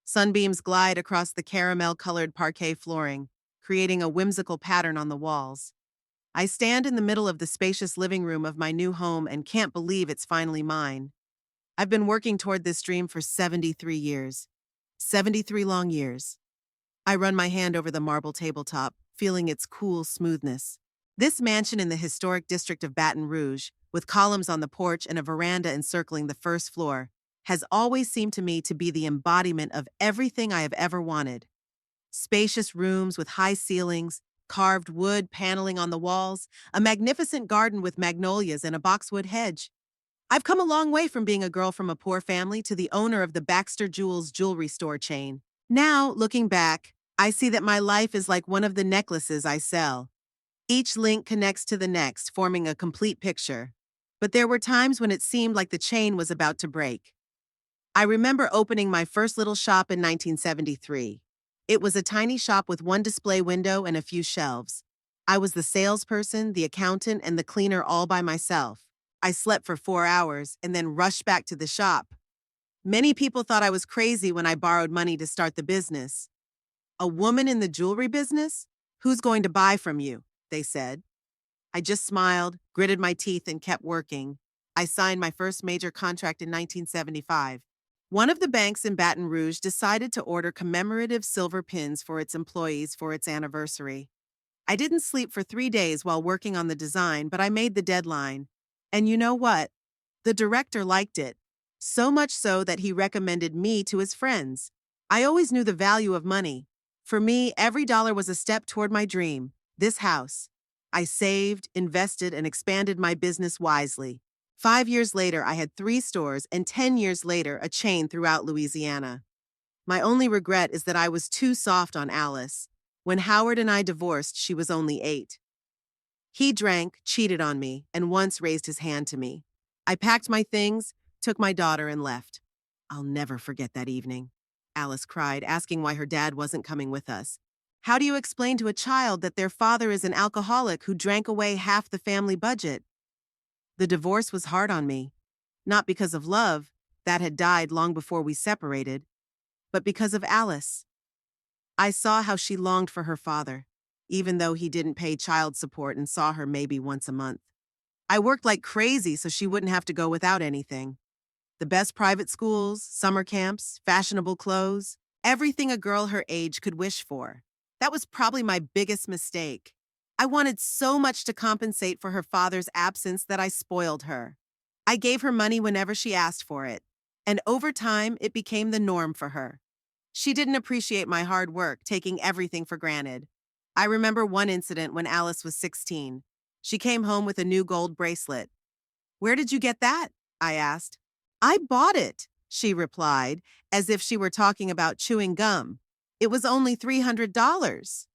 Sunbeams glide across the caramel-colored parquet flooring, creating a whimsical pattern on the walls. I stand in the middle of the spacious living room of my new home and can't believe it's finally mine. I've been working toward this dream for 73 years. 73 long years. I run my hand over the marble tabletop, feeling its cool smoothness. This mansion in the historic district of Baton Rouge, with columns on the porch and a veranda encircling the first floor, has always seemed to me to be the embodiment of everything I have ever wanted. Spacious rooms with high ceilings, carved wood paneling on the walls, a magnificent garden with magnolias and a boxwood hedge. I've come a long way from being a girl from a poor family to the owner of the Baxter Jewels jewelry store chain. Now, looking back, I see that my life is like one of the necklaces I sell. Each link connects to the next, forming a complete picture. But there were times when it seemed like the chain was about to break. I remember opening my first little shop in 1973. It was a tiny shop with one display window and a few shelves. I was the salesperson, the accountant, and the cleaner all by myself. I slept for 4 hours and then rushed back to the shop. Many people thought I was crazy when I borrowed money to start the business. "A woman in the jewelry business? Who's going to buy from you?" they said. I just smiled, gritted my teeth, and kept working. I signed my first major contract in 1975. One of the banks in Baton Rouge decided to order commemorative silver pins for its employees for its anniversary. I didn't sleep for 3 days while working on the design, but I made the deadline. And you know what? The director liked it. So much so that he recommended me to his friends. I always knew the value of money. For me, every dollar was a step toward my dream, this house. I saved, invested, and expanded my business wisely. 5 years later, I had 3 stores, and 10 years later, a chain throughout Louisiana. My only regret is that I was too soft on Alice. When Howard and I divorced, she was only 8. He drank, cheated on me, and once raised his hand to me. I packed my things, took my daughter, and left. "I'll never forget that evening," Alice cried, asking why her dad wasn't coming with us. "How do you explain to a child that their father is an alcoholic who drank away half the family budget?" The divorce was hard on me, not because of love, that had died long before we separated, but because of Alice. I saw how she longed for her father, even though he didn't pay child support and saw her maybe once a month. I worked like crazy so she wouldn't have to go without anything. The best private schools, summer camps, fashionable clothes, everything a girl her age could wish for. That was probably my biggest mistake. I wanted so much to compensate for her father's absence that I spoiled her. I gave her money whenever she asked for it, and over time it became the norm for her. She didn't appreciate my hard work, taking everything for granted. I remember one incident when Alice was 16. She came home with a new gold bracelet. "Where did you get that?" I asked. "I bought it," she replied, as if she were talking about chewing gum. "It was only $300.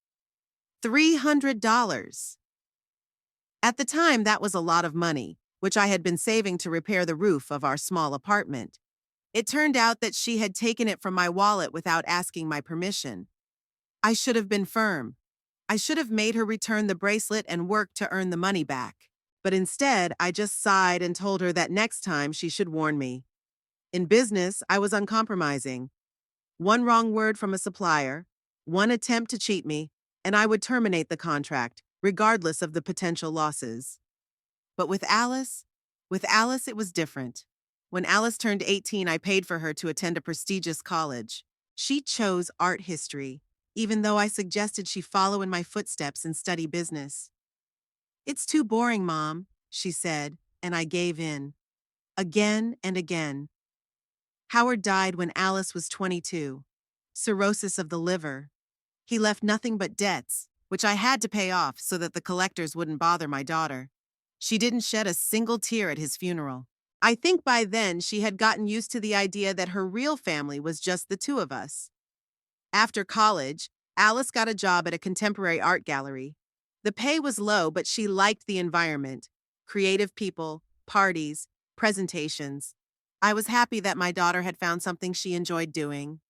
$300. At the time, that was a lot of money, which I had been saving to repair the roof of our small apartment. It turned out that she had taken it from my wallet without asking my permission. I should have been firm. I should have made her return the bracelet and work to earn the money back. But instead, I just sighed and told her that next time she should warn me. In business, I was uncompromising. One wrong word from a supplier, one attempt to cheat me, and I would terminate the contract, regardless of the potential losses. But with Alice it was different. When Alice turned 18, I paid for her to attend a prestigious college. She chose art history, even though I suggested she follow in my footsteps and study business. "It's too boring, Mom," she said, and I gave in. Again and again. Howard died when Alice was 22. Cirrhosis of the liver. He left nothing but debts, which I had to pay off so that the collectors wouldn't bother my daughter. She didn't shed a single tear at his funeral. I think by then she had gotten used to the idea that her real family was just the two of us. After college, Alice got a job at a contemporary art gallery. The pay was low, but she liked the environment. Creative people, parties, presentations. I was happy that my daughter had found something she enjoyed doing.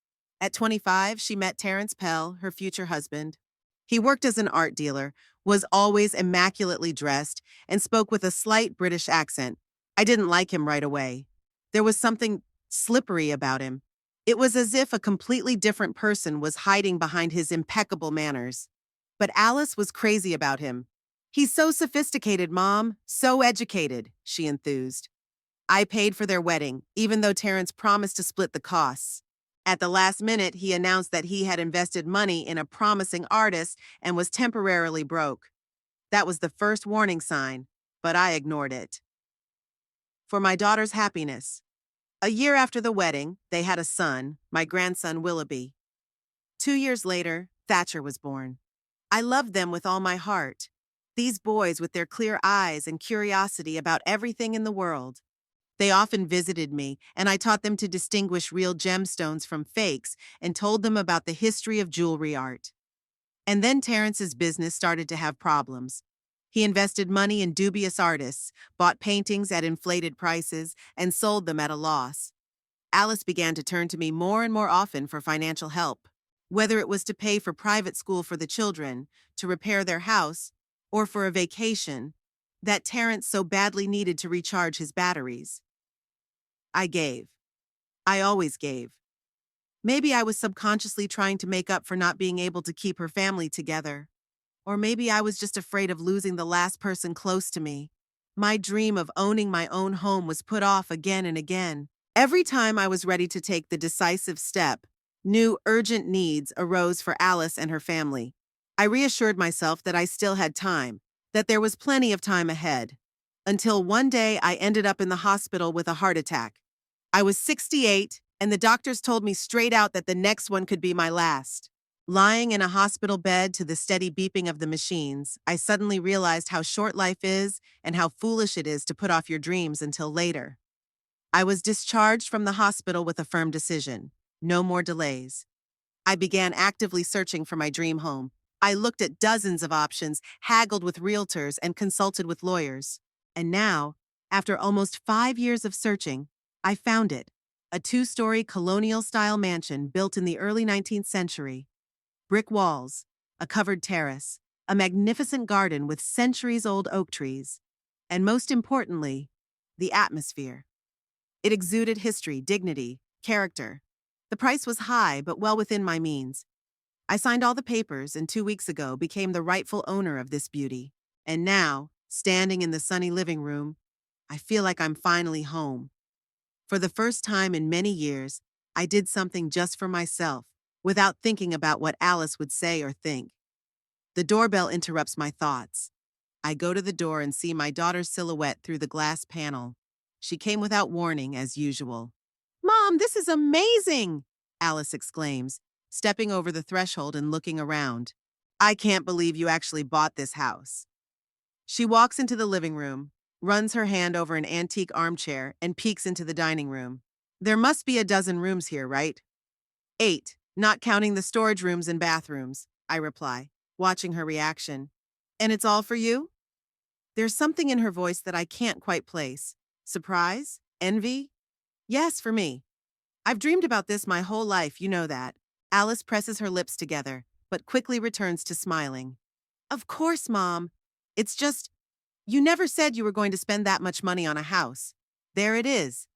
At 25, she met Terrence Pell, her future husband. He worked as an art dealer, was always immaculately dressed, and spoke with a slight British accent. I didn't like him right away. There was something slippery about him. It was as if a completely different person was hiding behind his impeccable manners. But Alice was crazy about him. "He's so sophisticated, Mom, so educated," she enthused. I paid for their wedding, even though Terrence promised to split the costs. At the last minute, he announced that he had invested money in a promising artist and was temporarily broke. That was the first warning sign, but I ignored it. For my daughter's happiness. A year after the wedding, they had a son, my grandson Willoughby. 2 years later, Thatcher was born. I loved them with all my heart. These boys with their clear eyes and curiosity about everything in the world. They often visited me, and I taught them to distinguish real gemstones from fakes and told them about the history of jewelry art. And then Terrence's business started to have problems. He invested money in dubious artists, bought paintings at inflated prices, and sold them at a loss. Alice began to turn to me more and more often for financial help, whether it was to pay for private school for the children, to repair their house, or for a vacation that Terrence so badly needed to recharge his batteries. I gave. I always gave. Maybe I was subconsciously trying to make up for not being able to keep her family together. Or maybe I was just afraid of losing the last person close to me. My dream of owning my own home was put off again and again. Every time I was ready to take the decisive step, new urgent needs arose for Alice and her family. I reassured myself that I still had time, that there was plenty of time ahead. Until one day I ended up in the hospital with a heart attack. I was 68, and the doctors told me straight out that the next one could be my last. Lying in a hospital bed to the steady beeping of the machines, I suddenly realized how short life is and how foolish it is to put off your dreams until later. I was discharged from the hospital with a firm decision. No more delays. I began actively searching for my dream home. I looked at dozens of options, haggled with realtors, and consulted with lawyers. And now, after almost 5 years of searching, I found it. A 2-story colonial-style mansion built in the early 19th century. Brick walls, a covered terrace, a magnificent garden with centuries-old oak trees, and most importantly, the atmosphere. It exuded history, dignity, character. The price was high, but well within my means. I signed all the papers and 2 weeks ago became the rightful owner of this beauty. And now, standing in the sunny living room, I feel like I'm finally home. For the first time in many years, I did something just for myself, without thinking about what Alice would say or think. The doorbell interrupts my thoughts. I go to the door and see my daughter's silhouette through the glass panel. She came without warning, as usual. "Mom, this is amazing!" Alice exclaims, stepping over the threshold and looking around. "I can't believe you actually bought this house." She walks into the living room, runs her hand over an antique armchair, and peeks into the dining room. "There must be a dozen rooms here, right?" "8, not counting the storage rooms and bathrooms," I reply, watching her reaction. "And it's all for you?" There's something in her voice that I can't quite place. Surprise? Envy? "Yes, for me. I've dreamed about this my whole life, you know that." Alice presses her lips together, but quickly returns to smiling. "Of course, Mom. It's just, you never said you were going to spend that much money on a house. There it is.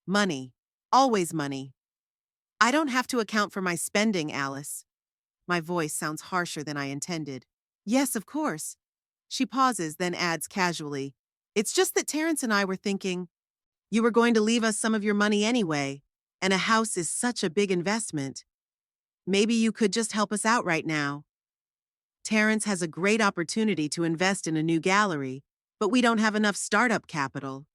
Money. Always money. I don't have to account for my spending, Alice." My voice sounds harsher than I intended. "Yes, of course." She pauses, then adds casually, "It's just that Terrence and I were thinking, you were going to leave us some of your money anyway, and a house is such a big investment. Maybe you could just help us out right now. Terrence has a great opportunity to invest in a new gallery, but we don't have enough startup capital."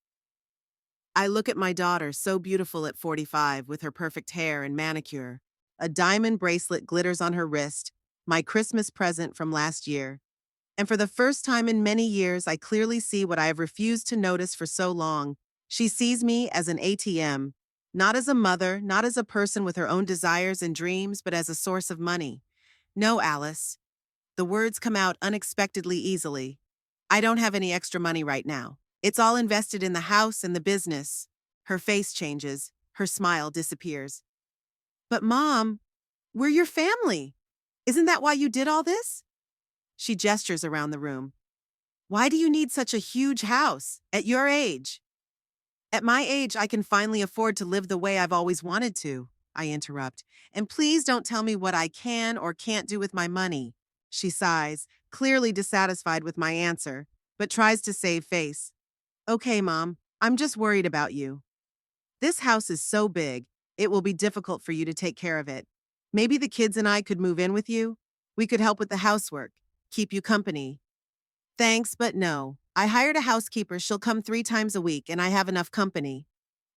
I look at my daughter, so beautiful at 45, with her perfect hair and manicure. A diamond bracelet glitters on her wrist, my Christmas present from last year. And for the first time in many years, I clearly see what I have refused to notice for so long. She sees me as an ATM, not as a mother, not as a person with her own desires and dreams, but as a source of money. "No, Alice." The words come out unexpectedly easily. "I don't have any extra money right now. It's all invested in the house and the business." Her face changes. Her smile disappears. "But Mom, we're your family. Isn't that why you did all this?" She gestures around the room. "Why do you need such a huge house at your age?" "At my age, I can finally afford to live the way I've always wanted to," I interrupt. And please don't tell me what I can or can't do with my money. She sighs, clearly dissatisfied with my answer, but tries to save face. Okay, Mom, I'm just worried about you. This house is so big, it will be difficult for you to take care of it. Maybe the kids and I could move in with you? We could help with the housework, keep you company. Thanks, but no. I hired a housekeeper. She'll come 3 times a week, and I have enough company.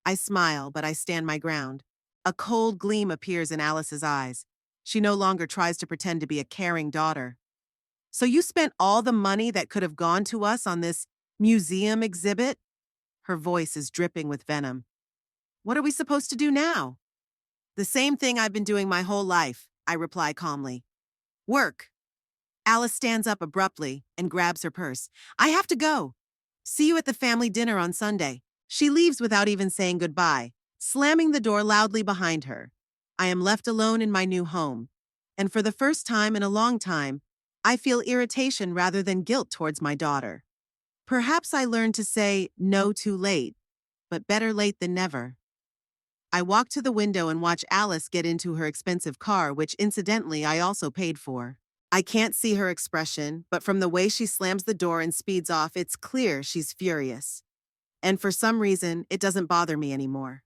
I smile, but I stand my ground. A cold gleam appears in Alice's eyes. She no longer tries to pretend to be a caring daughter. So you spent all the money that could have gone to us on this museum exhibit? Her voice is dripping with venom. What are we supposed to do now? The same thing I've been doing my whole life, I reply calmly. Work. Alice stands up abruptly and grabs her purse. I have to go. See you at the family dinner on Sunday. She leaves without even saying goodbye, slamming the door loudly behind her. I am left alone in my new home. And for the first time in a long time, I feel irritation rather than guilt towards my daughter. Perhaps I learned to say no too late, but better late than never. I walk to the window and watch Alice get into her expensive car, which incidentally I also paid for. I can't see her expression, but from the way she slams the door and speeds off, it's clear she's furious. And for some reason, it doesn't bother me anymore.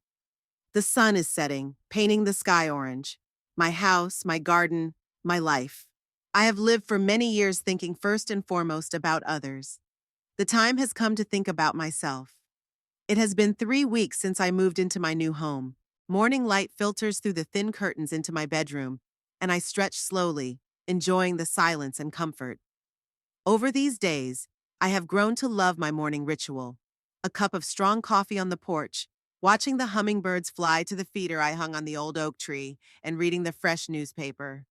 The sun is setting, painting the sky orange. My house, my garden, my life. I have lived for many years thinking first and foremost about others. The time has come to think about myself. It has been 3 weeks since I moved into my new home. Morning light filters through the thin curtains into my bedroom, and I stretch slowly, enjoying the silence and comfort. Over these days, I have grown to love my morning ritual. A cup of strong coffee on the porch, watching the hummingbirds fly to the feeder I hung on the old oak tree, and reading the fresh newspaper.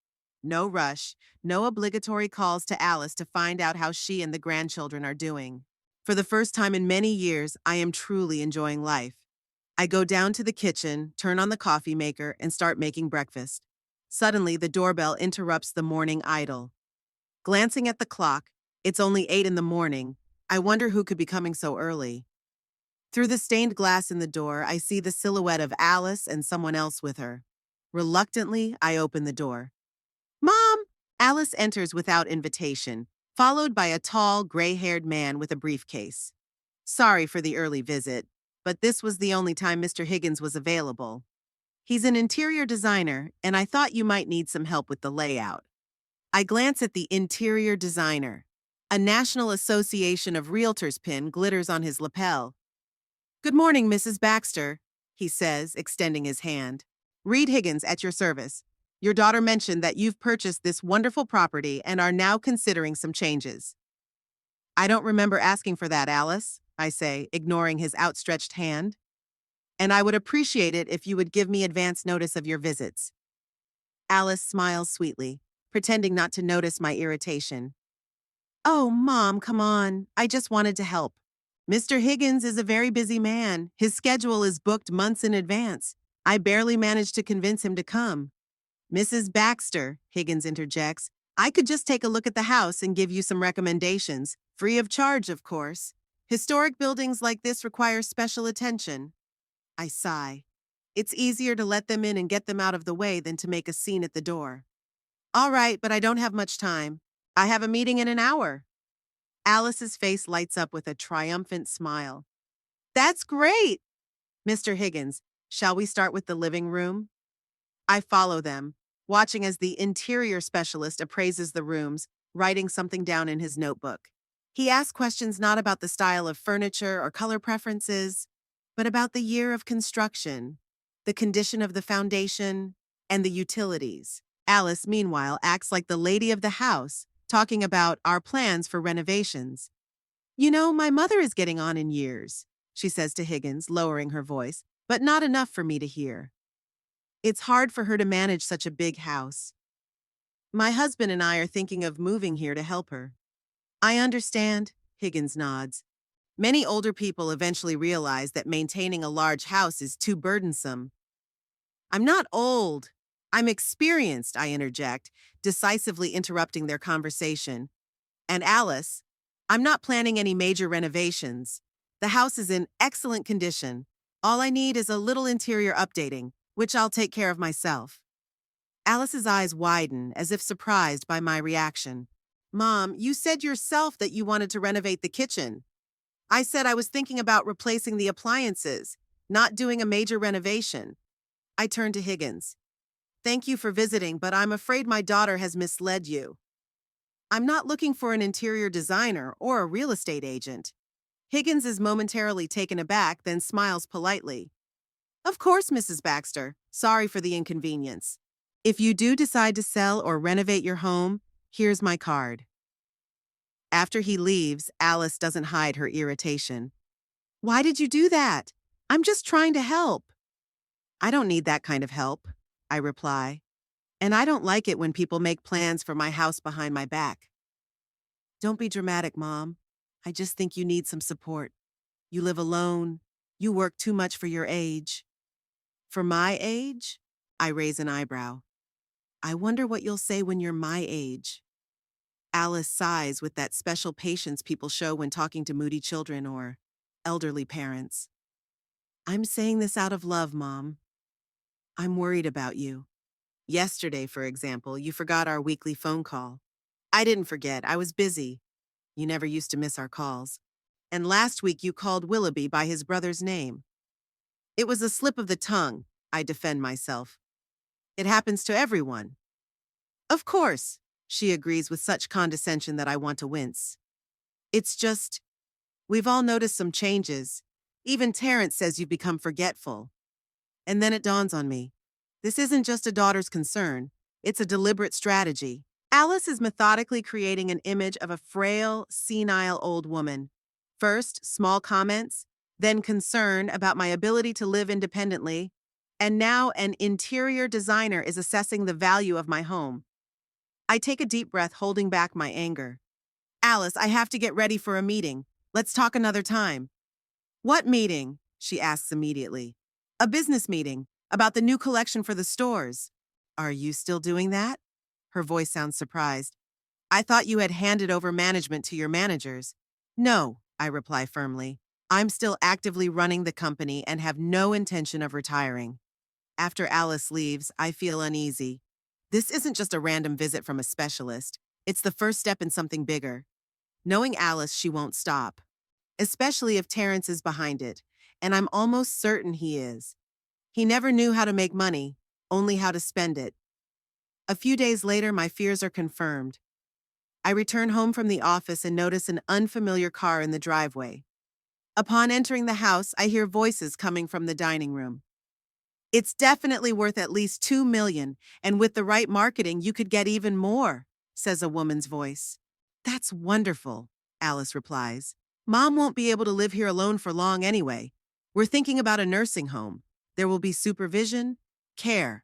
No rush, no obligatory calls to Alice to find out how she and the grandchildren are doing. For the first time in many years, I am truly enjoying life. I go down to the kitchen, turn on the coffee maker, and start making breakfast. Suddenly, the doorbell interrupts the morning idyll. Glancing at the clock, it's only 8 in the morning. I wonder who could be coming so early. Through the stained glass in the door, I see the silhouette of Alice and someone else with her. Reluctantly, I open the door. Mom! Alice enters without invitation, followed by a tall, gray-haired man with a briefcase. Sorry for the early visit, but this was the only time Mr. Higgins was available. He's an interior designer, and I thought you might need some help with the layout. I glance at the interior designer. A National Association of Realtors pin glitters on his lapel. Good morning, Mrs. Baxter, he says, extending his hand. Reed Higgins at your service. Your daughter mentioned that you've purchased this wonderful property and are now considering some changes. I don't remember asking for that, Alice, I say, ignoring his outstretched hand. And I would appreciate it if you would give me advance notice of your visits. Alice smiles sweetly, pretending not to notice my irritation. Oh, Mom, come on. I just wanted to help. Mr. Higgins is a very busy man. His schedule is booked months in advance. I barely managed to convince him to come. Mrs. Baxter, Higgins interjects, I could just take a look at the house and give you some recommendations, free of charge, of course. Historic buildings like this require special attention. I sigh. It's easier to let them in and get them out of the way than to make a scene at the door. All right, but I don't have much time. I have a meeting in an hour. Alice's face lights up with a triumphant smile. That's great! Mr. Higgins, shall we start with the living room? I follow them, watching as the interior specialist appraises the rooms, writing something down in his notebook. He asks questions not about the style of furniture or color preferences, but about the year of construction, the condition of the foundation, and the utilities. Alice, meanwhile, acts like the lady of the house, talking about our plans for renovations. You know, my mother is getting on in years, she says to Higgins, lowering her voice, but not enough for me to hear. It's hard for her to manage such a big house. My husband and I are thinking of moving here to help her. I understand, Higgins nods. Many older people eventually realize that maintaining a large house is too burdensome. I'm not old. I'm experienced, I interject, decisively interrupting their conversation. And Alice, I'm not planning any major renovations. The house is in excellent condition. All I need is a little interior updating, which I'll take care of myself. Alice's eyes widen as if surprised by my reaction. Mom, you said yourself that you wanted to renovate the kitchen. I said I was thinking about replacing the appliances, not doing a major renovation. I turned to Higgins. Thank you for visiting, but I'm afraid my daughter has misled you. I'm not looking for an interior designer or a real estate agent. Higgins is momentarily taken aback, then smiles politely. Of course, Mrs. Baxter. Sorry for the inconvenience. If you do decide to sell or renovate your home, here's my card. After he leaves, Alice doesn't hide her irritation. Why did you do that? I'm just trying to help. I don't need that kind of help, I reply. And I don't like it when people make plans for my house behind my back. Don't be dramatic, Mom. I just think you need some support. You live alone. You work too much for your age. For my age? I raise an eyebrow. I wonder what you'll say when you're my age. Alice sighs with that special patience people show when talking to moody children or elderly parents. I'm saying this out of love, Mom. I'm worried about you. Yesterday, for example, you forgot our weekly phone call. I didn't forget, I was busy. You never used to miss our calls. And last week you called Willoughby by his brother's name. It was a slip of the tongue, I defend myself. It happens to everyone. Of course, she agrees with such condescension that I want to wince. It's just, we've all noticed some changes. Even Terrence says you've become forgetful. And then it dawns on me. This isn't just a daughter's concern, it's a deliberate strategy. Alice is methodically creating an image of a frail, senile old woman. First, small comments, then concern about my ability to live independently, and now an interior designer is assessing the value of my home. I take a deep breath, holding back my anger. Alice, I have to get ready for a meeting. Let's talk another time. What meeting? She asks immediately. A business meeting, about the new collection for the stores. Are you still doing that? Her voice sounds surprised. I thought you had handed over management to your managers. No, I reply firmly. I'm still actively running the company and have no intention of retiring. After Alice leaves, I feel uneasy. This isn't just a random visit from a specialist. It's the first step in something bigger. Knowing Alice, she won't stop. Especially if Terrence is behind it, and I'm almost certain he is. He never knew how to make money, only how to spend it. A few days later, my fears are confirmed. I return home from the office and notice an unfamiliar car in the driveway. Upon entering the house, I hear voices coming from the dining room. It's definitely worth at least $2 million, and with the right marketing, you could get even more, says a woman's voice. That's wonderful, Alice replies. Mom won't be able to live here alone for long anyway. We're thinking about a nursing home. There will be supervision, care.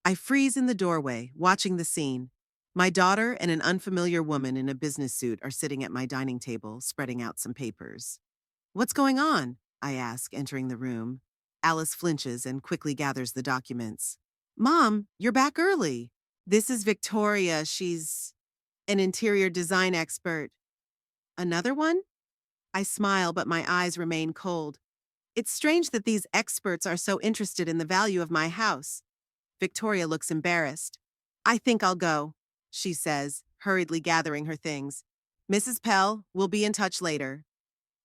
I freeze in the doorway, watching the scene. My daughter and an unfamiliar woman in a business suit are sitting at my dining table, spreading out some papers. What's going on? I ask, entering the room. Alice flinches and quickly gathers the documents. Mom, you're back early. This is Victoria. She's an interior design expert. Another one? I smile, but my eyes remain cold. It's strange that these experts are so interested in the value of my house. Victoria looks embarrassed. I think I'll go, she says, hurriedly gathering her things. Mrs. Pell, we'll be in touch later.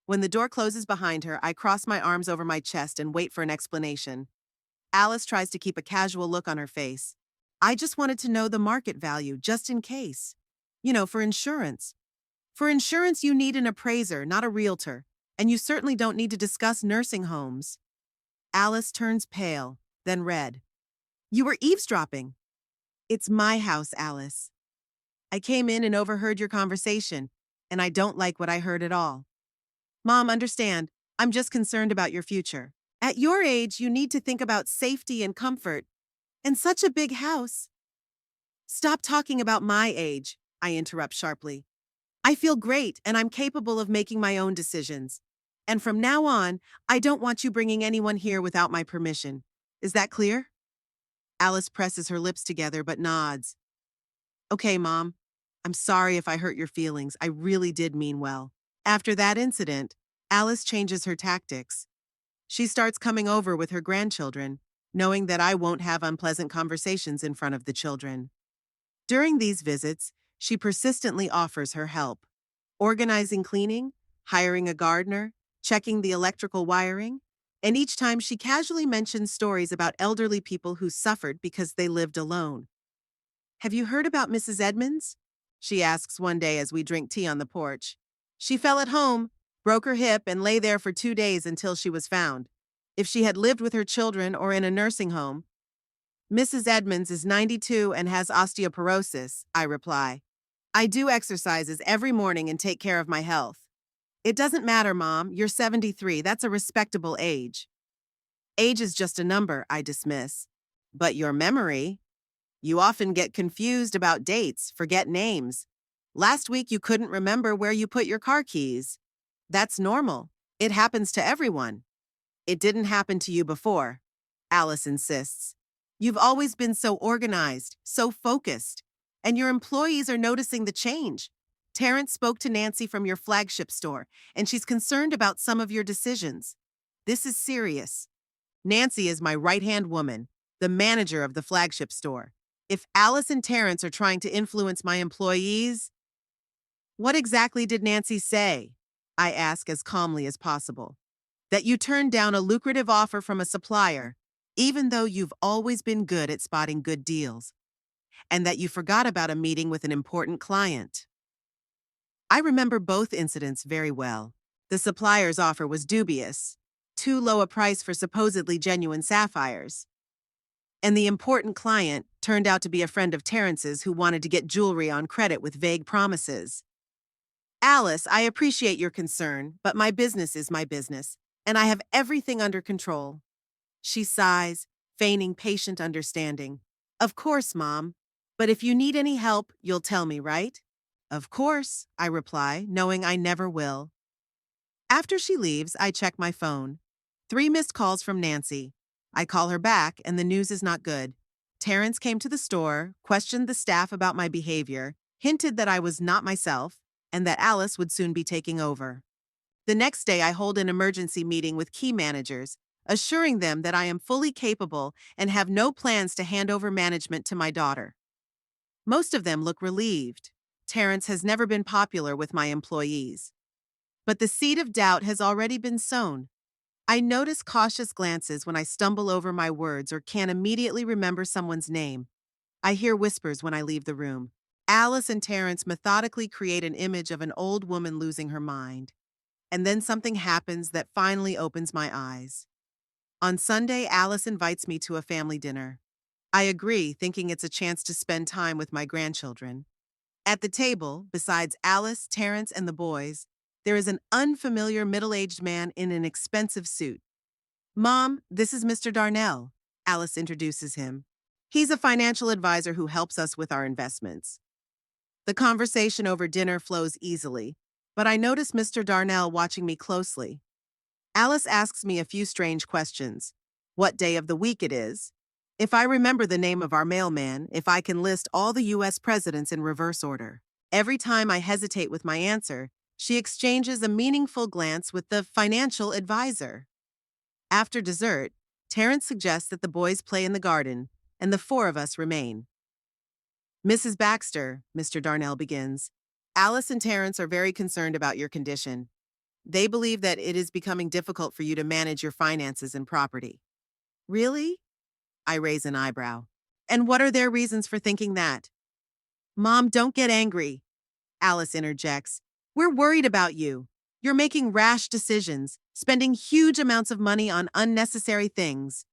When the door closes behind her, I cross my arms over my chest and wait for an explanation. Alice tries to keep a casual look on her face. I just wanted to know the market value, just in case. For insurance. For insurance, you need an appraiser, not a realtor. And you certainly don't need to discuss nursing homes. Alice turns pale, then red. You were eavesdropping. It's my house, Alice. I came in and overheard your conversation, and I don't like what I heard at all. Mom, understand, I'm just concerned about your future. At your age, you need to think about safety and comfort. And such a big house. Stop talking about my age, I interrupt sharply. I feel great, and I'm capable of making my own decisions. And from now on, I don't want you bringing anyone here without my permission. Is that clear? Alice presses her lips together but nods. Okay, Mom. I'm sorry if I hurt your feelings. I really did mean well. After that incident, Alice changes her tactics. She starts coming over with her grandchildren, knowing that I won't have unpleasant conversations in front of the children. During these visits, she persistently offers her help. Organizing cleaning, hiring a gardener, checking the electrical wiring, and each time she casually mentions stories about elderly people who suffered because they lived alone. "Have you heard about Mrs. Edmonds?" she asks one day as we drink tea on the porch. "She fell at home, broke her hip, and lay there for 2 days until she was found. If she had lived with her children or in a nursing home..." "Mrs. Edmonds is 92 and has osteoporosis," I reply. "I do exercises every morning and take care of my health." "It doesn't matter, Mom. You're 73. That's a respectable age." "Age is just a number," I dismiss. "But your memory? You often get confused about dates, forget names. Last week you couldn't remember where you put your car keys." "That's normal. It happens to everyone." "It didn't happen to you before," Alice insists. "You've always been so organized, so focused. And your employees are noticing the change. Terrence spoke to Nancy from your flagship store, and she's concerned about some of your decisions. This is serious. Nancy is my right-hand woman, the manager of the flagship store. If Alice and Terrence are trying to influence my employees..." "What exactly did Nancy say?" I ask as calmly as possible. "That you turned down a lucrative offer from a supplier, even though you've always been good at spotting good deals, and that you forgot about a meeting with an important client." I remember both incidents very well. The supplier's offer was dubious, too low a price for supposedly genuine sapphires. And the important client turned out to be a friend of Terrence's who wanted to get jewelry on credit with vague promises. "Alice, I appreciate your concern, but my business is my business, and I have everything under control." She sighs, feigning patient understanding. "Of course, Mom. But if you need any help, you'll tell me, right?" "Of course," I reply, knowing I never will. After she leaves, I check my phone. 3 missed calls from Nancy. I call her back, and the news is not good. Terrence came to the store, questioned the staff about my behavior, hinted that I was not myself, and that Alice would soon be taking over. The next day, I hold an emergency meeting with key managers, assuring them that I am fully capable and have no plans to hand over management to my daughter. Most of them look relieved. Terrence has never been popular with my employees. But the seed of doubt has already been sown. I notice cautious glances when I stumble over my words or can't immediately remember someone's name. I hear whispers when I leave the room. Alice and Terrence methodically create an image of an old woman losing her mind. And then something happens that finally opens my eyes. On Sunday, Alice invites me to a family dinner. I agree, thinking it's a chance to spend time with my grandchildren. At the table, besides Alice, Terrence, and the boys, there is an unfamiliar middle-aged man in an expensive suit. "Mom, this is Mr. Darnell," Alice introduces him. "He's a financial advisor who helps us with our investments." The conversation over dinner flows easily, but I notice Mr. Darnell watching me closely. Alice asks me a few strange questions. What day of the week it is, if I remember the name of our mailman, if I can list all the U.S. presidents in reverse order. Every time I hesitate with my answer, she exchanges a meaningful glance with the financial advisor. After dessert, Terrence suggests that the boys play in the garden, and the 4 of us remain. "Mrs. Baxter," Mr. Darnell begins, "Alice and Terrence are very concerned about your condition. They believe that it is becoming difficult for you to manage your finances and property." "Really?" I raise an eyebrow. "And what are their reasons for thinking that?" "Mom, don't get angry," Alice interjects. "We're worried about you. You're making rash decisions, spending huge amounts of money on unnecessary things."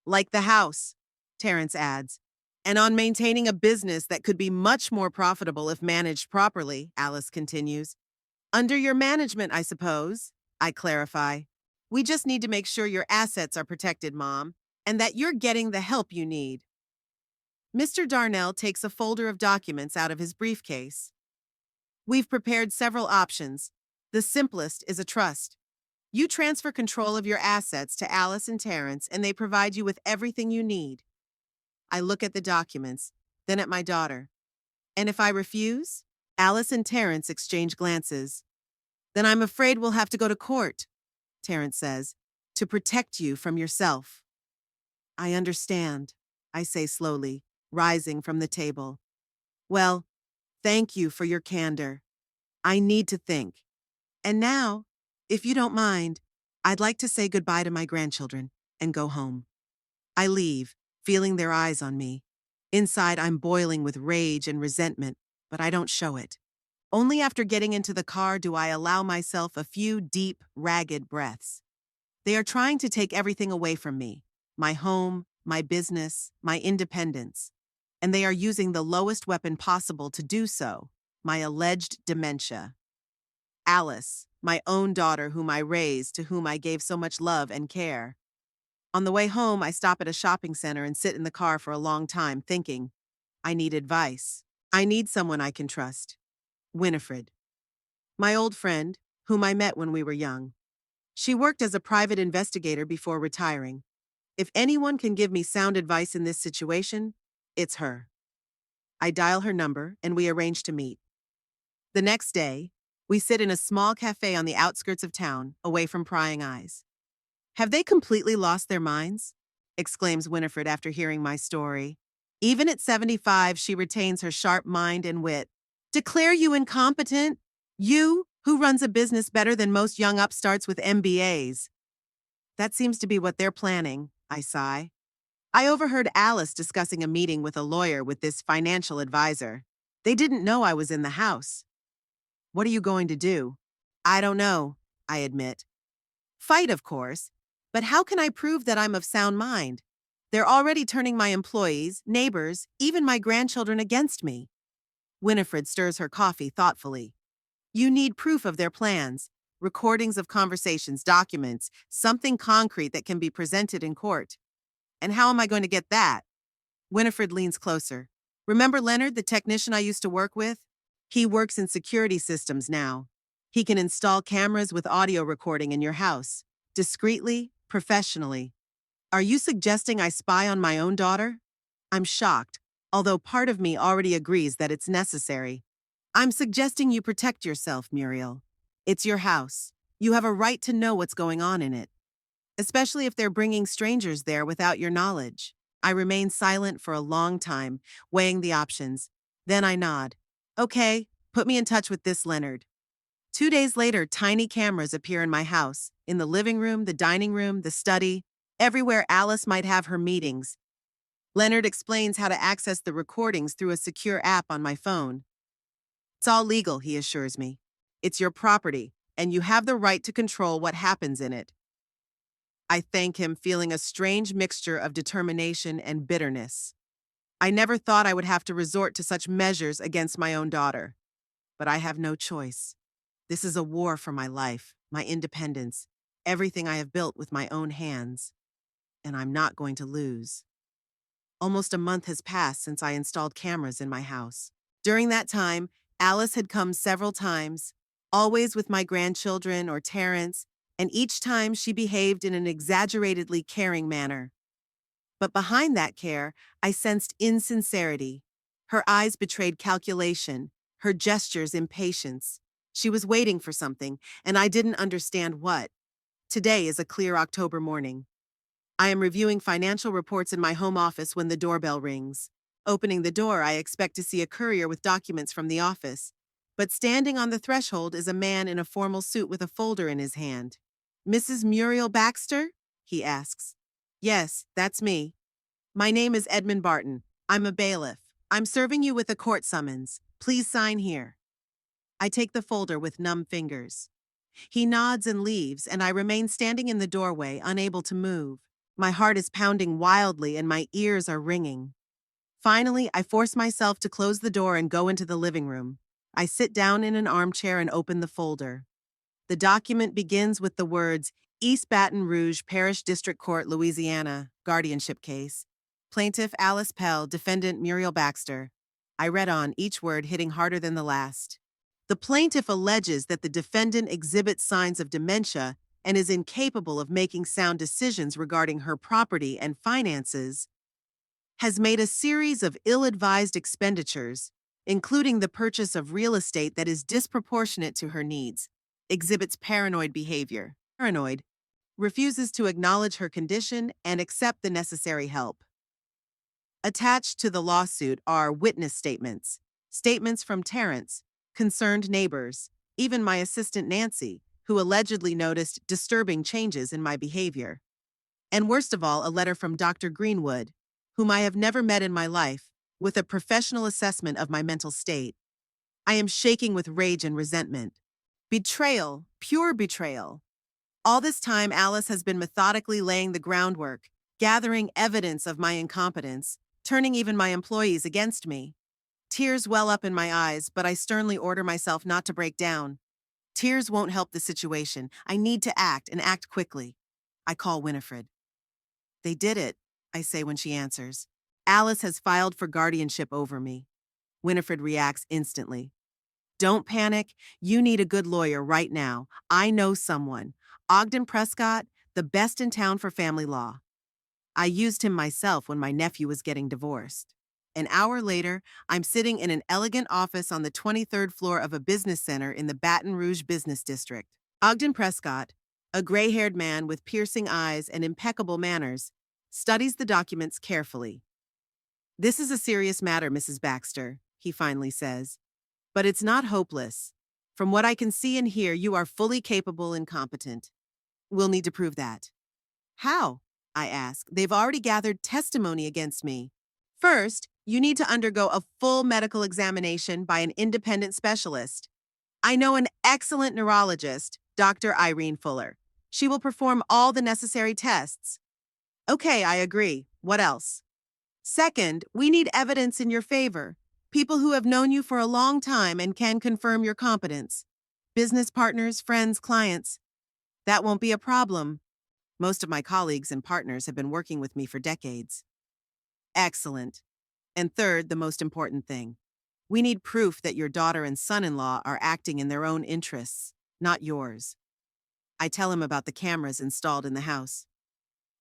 "Like the house," Terrence adds. "And on maintaining a business that could be much more profitable if managed properly," Alice continues. "Under your management, I suppose," I clarify. "We just need to make sure your assets are protected, Mom, and that you're getting the help you need." Mr. Darnell takes a folder of documents out of his briefcase. "We've prepared several options. The simplest is a trust. You transfer control of your assets to Alice and Terrence, and they provide you with everything you need." I look at the documents, then at my daughter. "And if I refuse?" Alice and Terrence exchange glances. "Then I'm afraid we'll have to go to court," Terrence says, "to protect you from yourself." I understand, I say slowly, rising from the table. Well, thank you for your candor. I need to think. And now, if you don't mind, I'd like to say goodbye to my grandchildren and go home. I leave, feeling their eyes on me. Inside, I'm boiling with rage and resentment, but I don't show it. Only after getting into the car do I allow myself a few deep, ragged breaths. They are trying to take everything away from me: my home, my business, my independence. And they are using the lowest weapon possible to do so: my alleged dementia. Alice, my own daughter whom I raised, to whom I gave so much love and care. On the way home, I stop at a shopping center and sit in the car for a long time, thinking, I need advice. I need someone I can trust. Winifred, my old friend, whom I met when we were young. She worked as a private investigator before retiring. If anyone can give me sound advice in this situation, it's her. I dial her number and we arrange to meet. The next day, we sit in a small cafe on the outskirts of town, away from prying eyes. Have they completely lost their minds? Exclaims Winifred after hearing my story. Even at 75, she retains her sharp mind and wit. Declare you incompetent? You, who runs a business better than most young upstarts with MBAs. That seems to be what they're planning, I sigh. I overheard Alice discussing a meeting with a lawyer with this financial advisor. They didn't know I was in the house. What are you going to do? I don't know, I admit. Fight, of course, but how can I prove that I'm of sound mind? They're already turning my employees, neighbors, even my grandchildren against me. Winifred stirs her coffee thoughtfully. You need proof of their plans: recordings of conversations, documents, something concrete that can be presented in court. And how am I going to get that? Winifred leans closer. Remember Leonard, the technician I used to work with? He works in security systems now. He can install cameras with audio recording in your house, discreetly, professionally. Are you suggesting I spy on my own daughter? I'm shocked, although part of me already agrees that it's necessary. I'm suggesting you protect yourself, Muriel. It's your house. You have a right to know what's going on in it, especially if they're bringing strangers there without your knowledge. I remain silent for a long time, weighing the options. Then I nod. Okay, put me in touch with this Leonard. 2 days later, tiny cameras appear in my house, in the living room, the dining room, the study, everywhere Alice might have her meetings. Leonard explains how to access the recordings through a secure app on my phone. It's all legal, he assures me. It's your property, and you have the right to control what happens in it. I thank him, feeling a strange mixture of determination and bitterness. I never thought I would have to resort to such measures against my own daughter. But I have no choice. This is a war for my life, my independence, everything I have built with my own hands. And I'm not going to lose. Almost a month has passed since I installed cameras in my house. During that time, Alice had come several times, always with my grandchildren or Terrence, and each time she behaved in an exaggeratedly caring manner. But behind that care, I sensed insincerity. Her eyes betrayed calculation, her gestures impatience. She was waiting for something, and I didn't understand what. Today is a clear October morning. I am reviewing financial reports in my home office when the doorbell rings. Opening the door, I expect to see a courier with documents from the office. But standing on the threshold is a man in a formal suit with a folder in his hand. Mrs. Muriel Baxter? He asks. Yes, that's me. My name is Edmund Barton. I'm a bailiff. I'm serving you with a court summons. Please sign here. I take the folder with numb fingers. He nods and leaves, and I remain standing in the doorway, unable to move. My heart is pounding wildly and my ears are ringing. Finally, I force myself to close the door and go into the living room. I sit down in an armchair and open the folder. The document begins with the words, East Baton Rouge Parish District Court, Louisiana, guardianship case. Plaintiff Alice Pell, defendant Muriel Baxter. I read on, each word hitting harder than the last. The plaintiff alleges that the defendant exhibits signs of dementia and is incapable of making sound decisions regarding her property and finances, has made a series of ill-advised expenditures, including the purchase of real estate that is disproportionate to her needs, exhibits paranoid behavior. Paranoid, refuses to acknowledge her condition and accept the necessary help. Attached to the lawsuit are witness statements, statements from Terrence, concerned neighbors, even my assistant Nancy, who allegedly noticed disturbing changes in my behavior. And worst of all, a letter from Dr. Greenwood, whom I have never met in my life, with a professional assessment of my mental state. I am shaking with rage and resentment. Betrayal, pure betrayal. All this time, Alice has been methodically laying the groundwork, gathering evidence of my incompetence, turning even my employees against me. Tears well up in my eyes, but I sternly order myself not to break down. Tears won't help the situation. I need to act, and act quickly. I call Winifred. They did it, I say when she answers. Alice has filed for guardianship over me. Winifred reacts instantly. Don't panic. You need a good lawyer right now. I know someone. Ogden Prescott, the best in town for family law. I used him myself when my nephew was getting divorced. An hour later, I'm sitting in an elegant office on the 23rd floor of a business center in the Baton Rouge Business District. Ogden Prescott, a gray-haired man with piercing eyes and impeccable manners, studies the documents carefully. This is a serious matter, Mrs. Baxter, he finally says. But it's not hopeless. From what I can see and hear, you are fully capable and competent. We'll need to prove that. How? I ask. They've already gathered testimony against me. First, you need to undergo a full medical examination by an independent specialist. I know an excellent neurologist, Dr. Irene Fuller. She will perform all the necessary tests. Okay, I agree. What else? Second, we need evidence in your favor. People who have known you for a long time and can confirm your competence. Business partners, friends, clients. That won't be a problem. Most of my colleagues and partners have been working with me for decades. Excellent. And third, the most important thing. We need proof that your daughter and son-in-law are acting in their own interests, not yours. I tell him about the cameras installed in the house.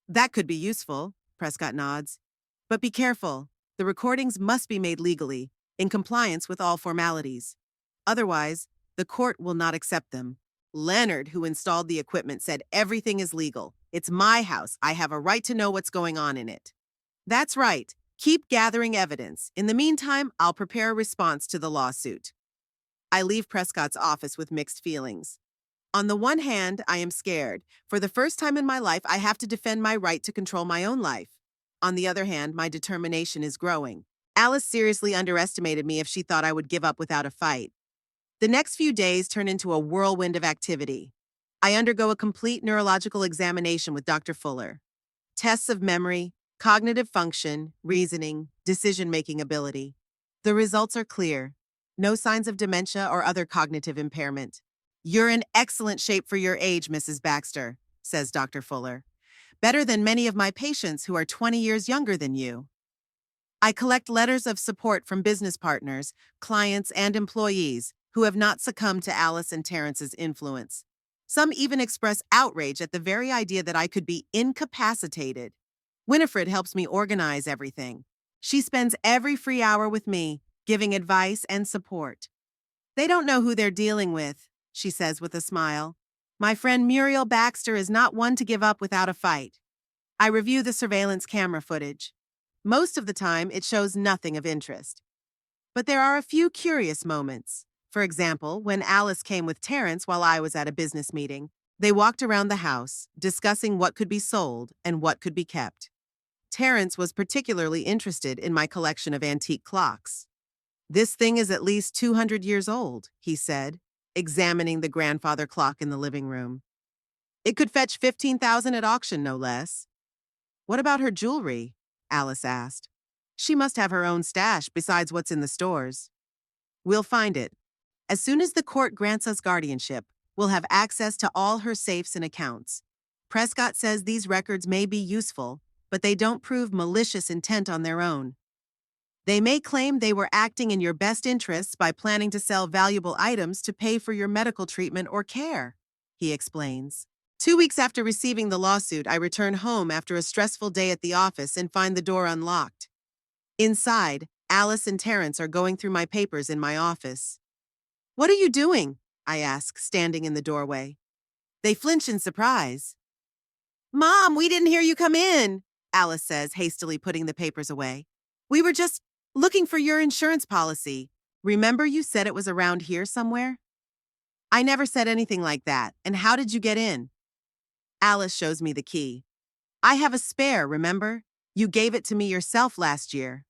That could be useful, Prescott nods. But be careful. The recordings must be made legally, in compliance with all formalities. Otherwise, the court will not accept them. Leonard, who installed the equipment, said everything is legal. It's my house. I have a right to know what's going on in it. That's right. Keep gathering evidence. In the meantime, I'll prepare a response to the lawsuit. I leave Prescott's office with mixed feelings. On the one hand, I am scared. For the first time in my life, I have to defend my right to control my own life. On the other hand, my determination is growing. Alice seriously underestimated me if she thought I would give up without a fight. The next few days turn into a whirlwind of activity. I undergo a complete neurological examination with Dr. Fuller. Tests of memory, cognitive function, reasoning, decision-making ability. The results are clear. No signs of dementia or other cognitive impairment. You're in excellent shape for your age, Mrs. Baxter, says Dr. Fuller. Better than many of my patients who are 20 years younger than you. I collect letters of support from business partners, clients, and employees who have not succumbed to Alice and Terrence's influence. Some even express outrage at the very idea that I could be incapacitated. Winifred helps me organize everything. She spends every free hour with me, giving advice and support. They don't know who they're dealing with, she says with a smile. My friend Muriel Baxter is not one to give up without a fight. I review the surveillance camera footage. Most of the time, it shows nothing of interest. But there are a few curious moments. For example, when Alice came with Terrence while I was at a business meeting, they walked around the house, discussing what could be sold and what could be kept. Terrence was particularly interested in my collection of antique clocks. This thing is at least 200 years old, he said, examining the grandfather clock in the living room. It could fetch $15,000 at auction, no less. What about her jewelry? Alice asked. She must have her own stash besides what's in the stores. We'll find it. As soon as the court grants us guardianship, we'll have access to all her safes and accounts. Prescott says these records may be useful, but they don't prove malicious intent on their own. They may claim they were acting in your best interests by planning to sell valuable items to pay for your medical treatment or care, he explains. 2 weeks after receiving the lawsuit, I return home after a stressful day at the office and find the door unlocked. Inside, Alice and Terrence are going through my papers in my office. What are you doing? I ask, standing in the doorway. They flinch in surprise. Mom, we didn't hear you come in, Alice says, hastily putting the papers away. We were just looking for your insurance policy. Remember you said it was around here somewhere? I never said anything like that. And how did you get in? Alice shows me the key. I have a spare, remember? You gave it to me yourself last year.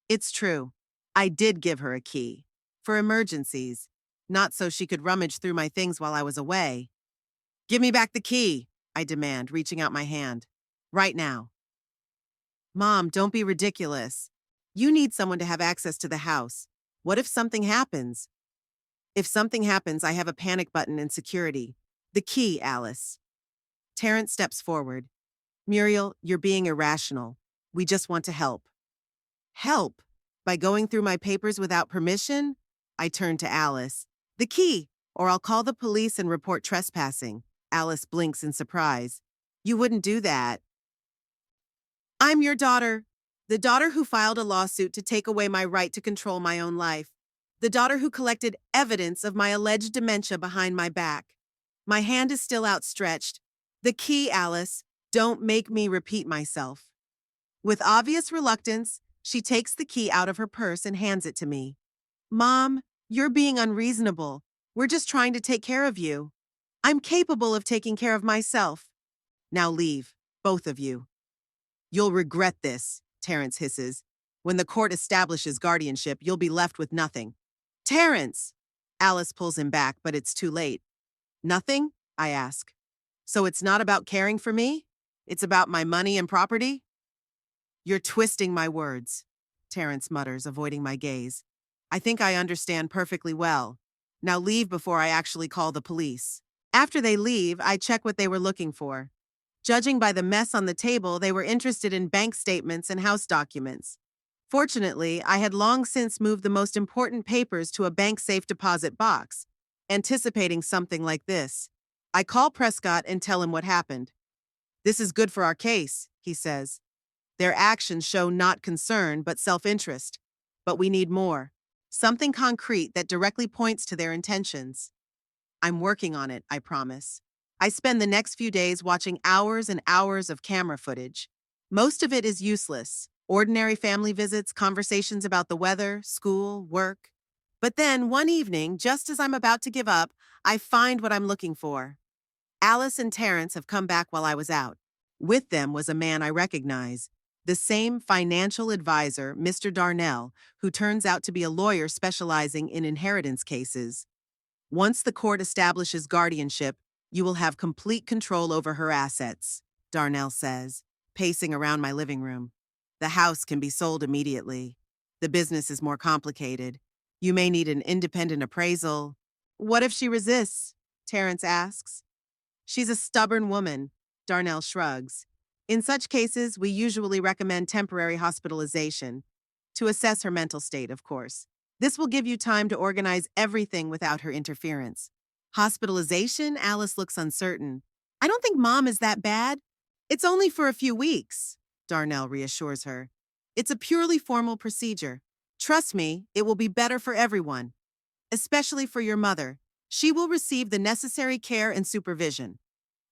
It's true. I did give her a key. For emergencies. Not so she could rummage through my things while I was away. Give me back the key, I demand, reaching out my hand. Right now. Mom, don't be ridiculous. You need someone to have access to the house. What if something happens? If something happens, I have a panic button in security. The key, Alice. Terrence steps forward. Muriel, you're being irrational. We just want to help. Help? By going through my papers without permission? I turn to Alice. The key, or I'll call the police and report trespassing. Alice blinks in surprise. You wouldn't do that. I'm your daughter. The daughter who filed a lawsuit to take away my right to control my own life. The daughter who collected evidence of my alleged dementia behind my back. My hand is still outstretched. The key, Alice. Don't make me repeat myself. With obvious reluctance, she takes the key out of her purse and hands it to me. Mom, you're being unreasonable. We're just trying to take care of you. I'm capable of taking care of myself. Now leave, both of you. You'll regret this, Terrence hisses. When the court establishes guardianship, you'll be left with nothing. Terrence! Alice pulls him back, but it's too late. Nothing? I ask. So it's not about caring for me? It's about my money and property? You're twisting my words, Terrence mutters, avoiding my gaze. I think I understand perfectly well. Now leave before I actually call the police. After they leave, I check what they were looking for. Judging by the mess on the table, they were interested in bank statements and house documents. Fortunately, I had long since moved the most important papers to a bank safe deposit box, anticipating something like this. I call Prescott and tell him what happened. This is good for our case, he says. Their actions show not concern, but self-interest. But we need more. Something concrete that directly points to their intentions. I'm working on it, I promise. I spend the next few days watching hours and hours of camera footage. Most of it is useless. Ordinary family visits, conversations about the weather, school, work. But then, one evening, just as I'm about to give up, I find what I'm looking for. Alice and Terrence have come back while I was out. With them was a man I recognize. The same financial advisor, Mr. Darnell, who turns out to be a lawyer specializing in inheritance cases. Once the court establishes guardianship, you will have complete control over her assets, Darnell says, pacing around my living room. The house can be sold immediately. The business is more complicated. You may need an independent appraisal. What if she resists? Terrence asks. She's a stubborn woman, Darnell shrugs. In such cases, we usually recommend temporary hospitalization. To assess her mental state, of course. This will give you time to organize everything without her interference. Hospitalization? Alice looks uncertain. I don't think Mom is that bad. It's only for a few weeks, Darnell reassures her. It's a purely formal procedure. Trust me, it will be better for everyone. Especially for your mother. She will receive the necessary care and supervision.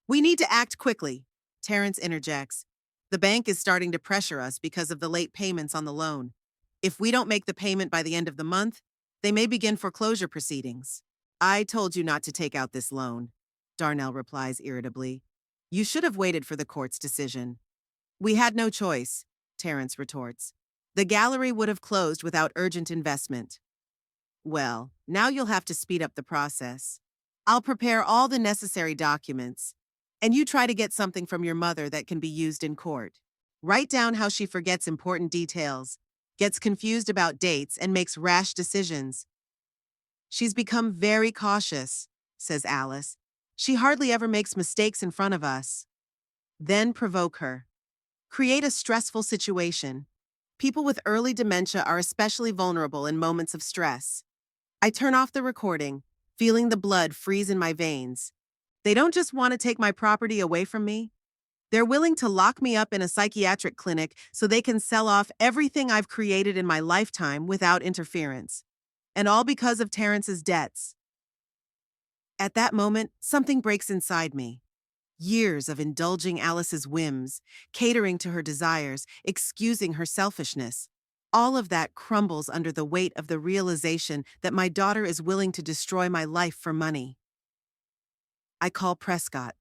We need to act quickly, Terrence interjects. The bank is starting to pressure us because of the late payments on the loan. If we don't make the payment by the end of the month, they may begin foreclosure proceedings. I told you not to take out this loan, Darnell replies irritably. You should have waited for the court's decision. We had no choice, Terrence retorts. The gallery would have closed without urgent investment. Well, now you'll have to speed up the process. I'll prepare all the necessary documents, and you try to get something from your mother that can be used in court. Write down how she forgets important details, gets confused about dates, and makes rash decisions. She's become very cautious, says Alice. She hardly ever makes mistakes in front of us. Then provoke her. Create a stressful situation. People with early dementia are especially vulnerable in moments of stress. I turn off the recording, feeling the blood freeze in my veins. They don't just want to take my property away from me. They're willing to lock me up in a psychiatric clinic so they can sell off everything I've created in my lifetime without interference. And all because of Terrence's debts. At that moment, something breaks inside me. Years of indulging Alice's whims, catering to her desires, excusing her selfishness. All of that crumbles under the weight of the realization that my daughter is willing to destroy my life for money. I call Prescott.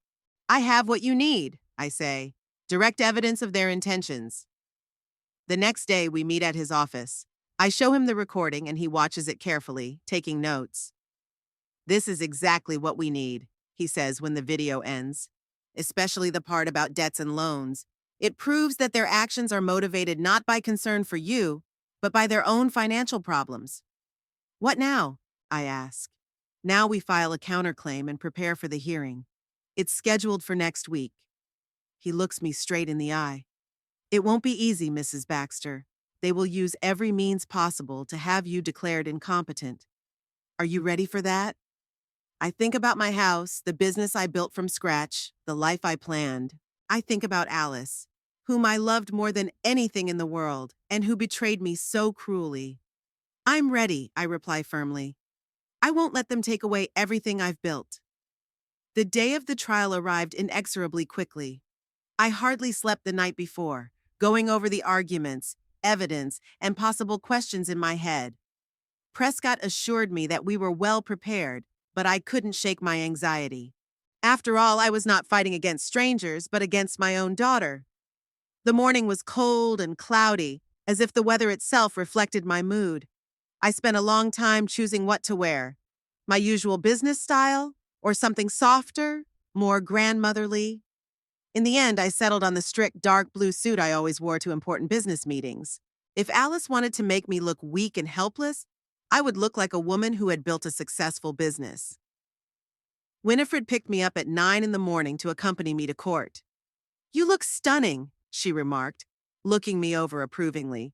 I have what you need, I say. Direct evidence of their intentions. The next day, we meet at his office. I show him the recording and he watches it carefully, taking notes. This is exactly what we need, he says when the video ends, especially the part about debts and loans. It proves that their actions are motivated not by concern for you, but by their own financial problems. What now? I ask. Now we file a counterclaim and prepare for the hearing. It's scheduled for next week. He looks me straight in the eye. It won't be easy, Mrs. Baxter. They will use every means possible to have you declared incompetent. Are you ready for that? I think about my house, the business I built from scratch, the life I planned. I think about Alice, whom I loved more than anything in the world, and who betrayed me so cruelly. I'm ready, I reply firmly. I won't let them take away everything I've built. The day of the trial arrived inexorably quickly. I hardly slept the night before, going over the arguments, evidence, and possible questions in my head. Prescott assured me that we were well prepared, but I couldn't shake my anxiety. After all, I was not fighting against strangers, but against my own daughter. The morning was cold and cloudy, as if the weather itself reflected my mood. I spent a long time choosing what to wear. My usual business style, or something softer, more grandmotherly. In the end, I settled on the strict dark blue suit I always wore to important business meetings. If Alice wanted to make me look weak and helpless, I would look like a woman who had built a successful business. Winifred picked me up at 9 in the morning to accompany me to court. "You look stunning," she remarked, looking me over approvingly.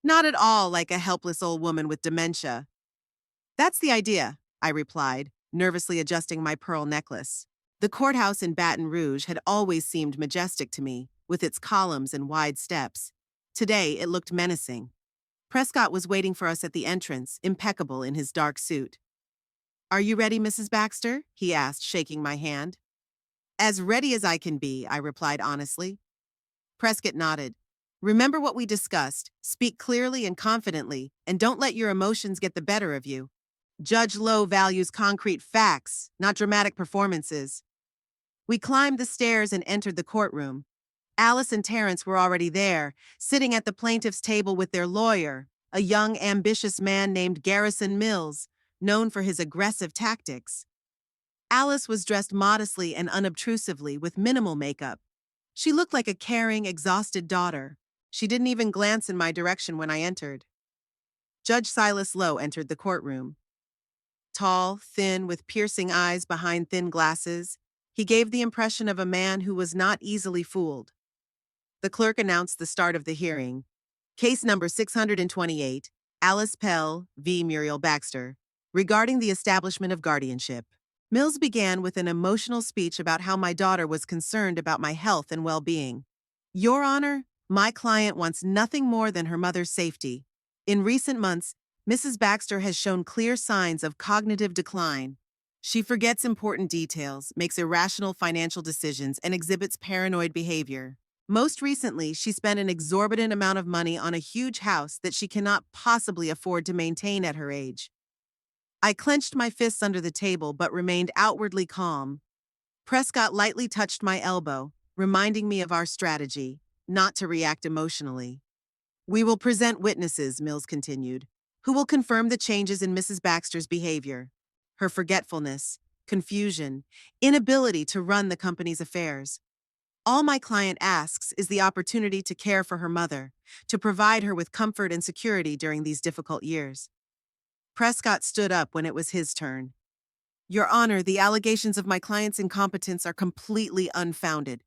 "Not at all like a helpless old woman with dementia." "That's the idea," I replied, nervously adjusting my pearl necklace. The courthouse in Baton Rouge had always seemed majestic to me, with its columns and wide steps. Today, it looked menacing. Prescott was waiting for us at the entrance, impeccable in his dark suit. "Are you ready, Mrs. Baxter?" he asked, shaking my hand. "As ready as I can be," I replied honestly. Prescott nodded. "Remember what we discussed. Speak clearly and confidently, and don't let your emotions get the better of you. Judge Lowe values concrete facts, not dramatic performances." We climbed the stairs and entered the courtroom. Alice and Terrence were already there, sitting at the plaintiff's table with their lawyer, a young, ambitious man named Garrison Mills, known for his aggressive tactics. Alice was dressed modestly and unobtrusively with minimal makeup. She looked like a caring, exhausted daughter. She didn't even glance in my direction when I entered. Judge Silas Lowe entered the courtroom. Tall, thin, with piercing eyes behind thin glasses, he gave the impression of a man who was not easily fooled. The clerk announced the start of the hearing. Case number 628, Alice Pell v. Muriel Baxter, regarding the establishment of guardianship. Mills began with an emotional speech about how my daughter was concerned about my health and well-being. "Your Honor, my client wants nothing more than her mother's safety. In recent months, Mrs. Baxter has shown clear signs of cognitive decline. She forgets important details, makes irrational financial decisions, and exhibits paranoid behavior. Most recently, she spent an exorbitant amount of money on a huge house that she cannot possibly afford to maintain at her age." I clenched my fists under the table but remained outwardly calm. Prescott lightly touched my elbow, reminding me of our strategy, not to react emotionally. "We will present witnesses," Mills continued, "who will confirm the changes in Mrs. Baxter's behavior, her forgetfulness, confusion, inability to run the company's affairs. All my client asks is the opportunity to care for her mother, to provide her with comfort and security during these difficult years." Prescott stood up when it was his turn. "Your Honor, the allegations of my client's incompetence are completely unfounded.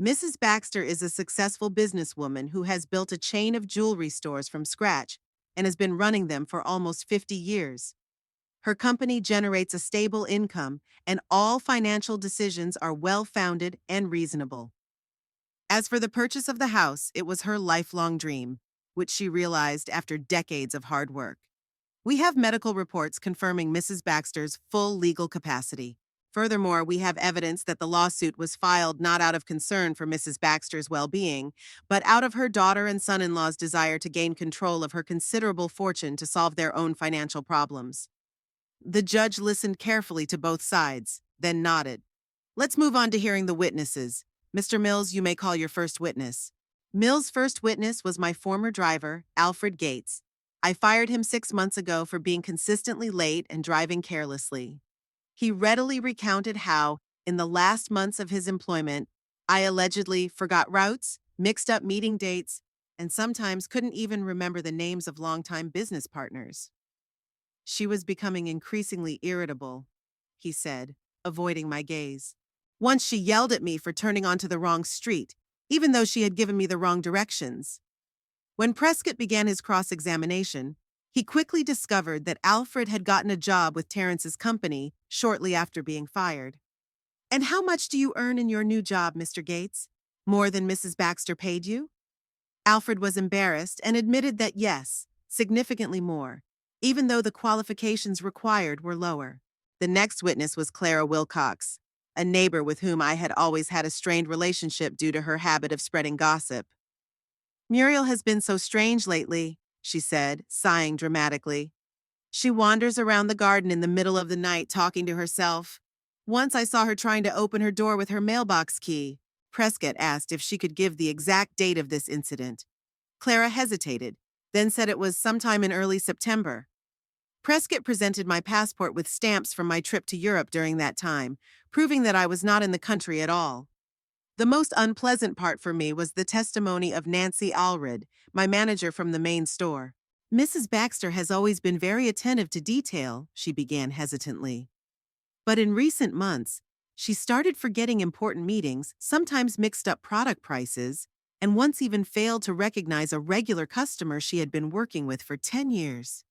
Mrs. Baxter is a successful businesswoman who has built a chain of jewelry stores from scratch and has been running them for almost 50 years. Her company generates a stable income, and all financial decisions are well-founded and reasonable. As for the purchase of the house, it was her lifelong dream, which she realized after decades of hard work. We have medical reports confirming Mrs. Baxter's full legal capacity. Furthermore, we have evidence that the lawsuit was filed not out of concern for Mrs. Baxter's well-being, but out of her daughter and son-in-law's desire to gain control of her considerable fortune to solve their own financial problems. The judge listened carefully to both sides, then nodded. Let's move on to hearing the witnesses. Mr. Mills, you may call your first witness. Mills' first witness was my former driver, Alfred Gates. I fired him 6 months ago for being consistently late and driving carelessly. He readily recounted how, in the last months of his employment, I allegedly forgot routes, mixed up meeting dates, and sometimes couldn't even remember the names of longtime business partners. She was becoming increasingly irritable, he said, avoiding my gaze. Once she yelled at me for turning onto the wrong street, even though she had given me the wrong directions. When Prescott began his cross-examination, he quickly discovered that Alfred had gotten a job with Terrence's company shortly after being fired. And how much do you earn in your new job, Mr. Gates? More than Mrs. Baxter paid you? Alfred was embarrassed and admitted that yes, significantly more, even though the qualifications required were lower. The next witness was Clara Wilcox, a neighbor with whom I had always had a strained relationship due to her habit of spreading gossip. Muriel has been so strange lately, she said, sighing dramatically. She wanders around the garden in the middle of the night talking to herself. Once I saw her trying to open her door with her mailbox key. Prescott asked if she could give the exact date of this incident. Clara hesitated, then said it was sometime in early September. Prescott presented my passport with stamps from my trip to Europe during that time, proving that I was not in the country at all. The most unpleasant part for me was the testimony of Nancy Allred, my manager from the main store. Mrs. Baxter has always been very attentive to detail, she began hesitantly. But in recent months, she started forgetting important meetings, sometimes mixed up product prices, and once even failed to recognize a regular customer she had been working with for 10 years.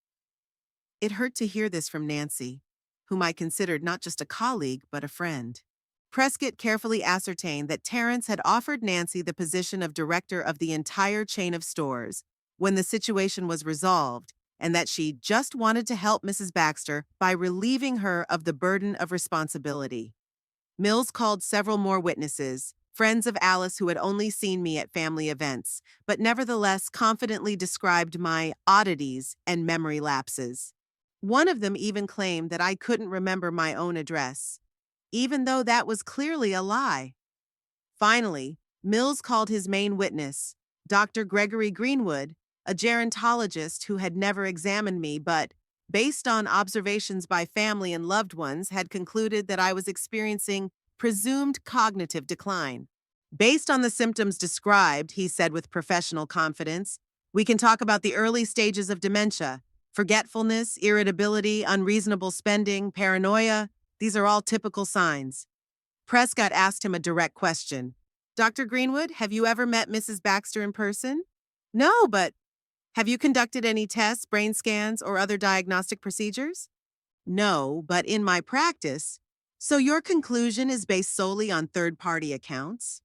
It hurt to hear this from Nancy, whom I considered not just a colleague but a friend. Prescott carefully ascertained that Terrence had offered Nancy the position of director of the entire chain of stores when the situation was resolved, and that she just wanted to help Mrs. Baxter by relieving her of the burden of responsibility. Mills called several more witnesses, friends of Alice who had only seen me at family events, but nevertheless confidently described my oddities and memory lapses. One of them even claimed that I couldn't remember my own address, even though that was clearly a lie. Finally, Mills called his main witness, Dr. Gregory Greenwood, a gerontologist who had never examined me but, based on observations by family and loved ones, had concluded that I was experiencing presumed cognitive decline. Based on the symptoms described, he said with professional confidence, we can talk about the early stages of dementia, forgetfulness, irritability, unreasonable spending, paranoia. These are all typical signs. Prescott asked him a direct question. Dr. Greenwood, have you ever met Mrs. Baxter in person? No, but have you conducted any tests, brain scans, or other diagnostic procedures? No, but in my practice. So your conclusion is based solely on third-party accounts?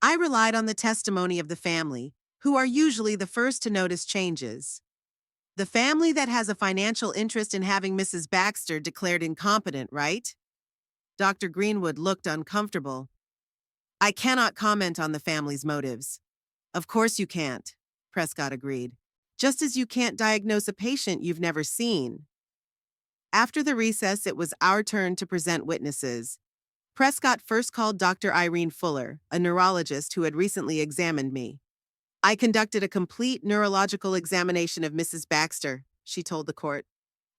I relied on the testimony of the family, who are usually the first to notice changes. The family that has a financial interest in having Mrs. Baxter declared incompetent, right? Dr. Greenwood looked uncomfortable. I cannot comment on the family's motives. Of course you can't, Prescott agreed. Just as you can't diagnose a patient you've never seen. After the recess, it was our turn to present witnesses. Prescott first called Dr. Irene Fuller, a neurologist who had recently examined me. I conducted a complete neurological examination of Mrs. Baxter, she told the court.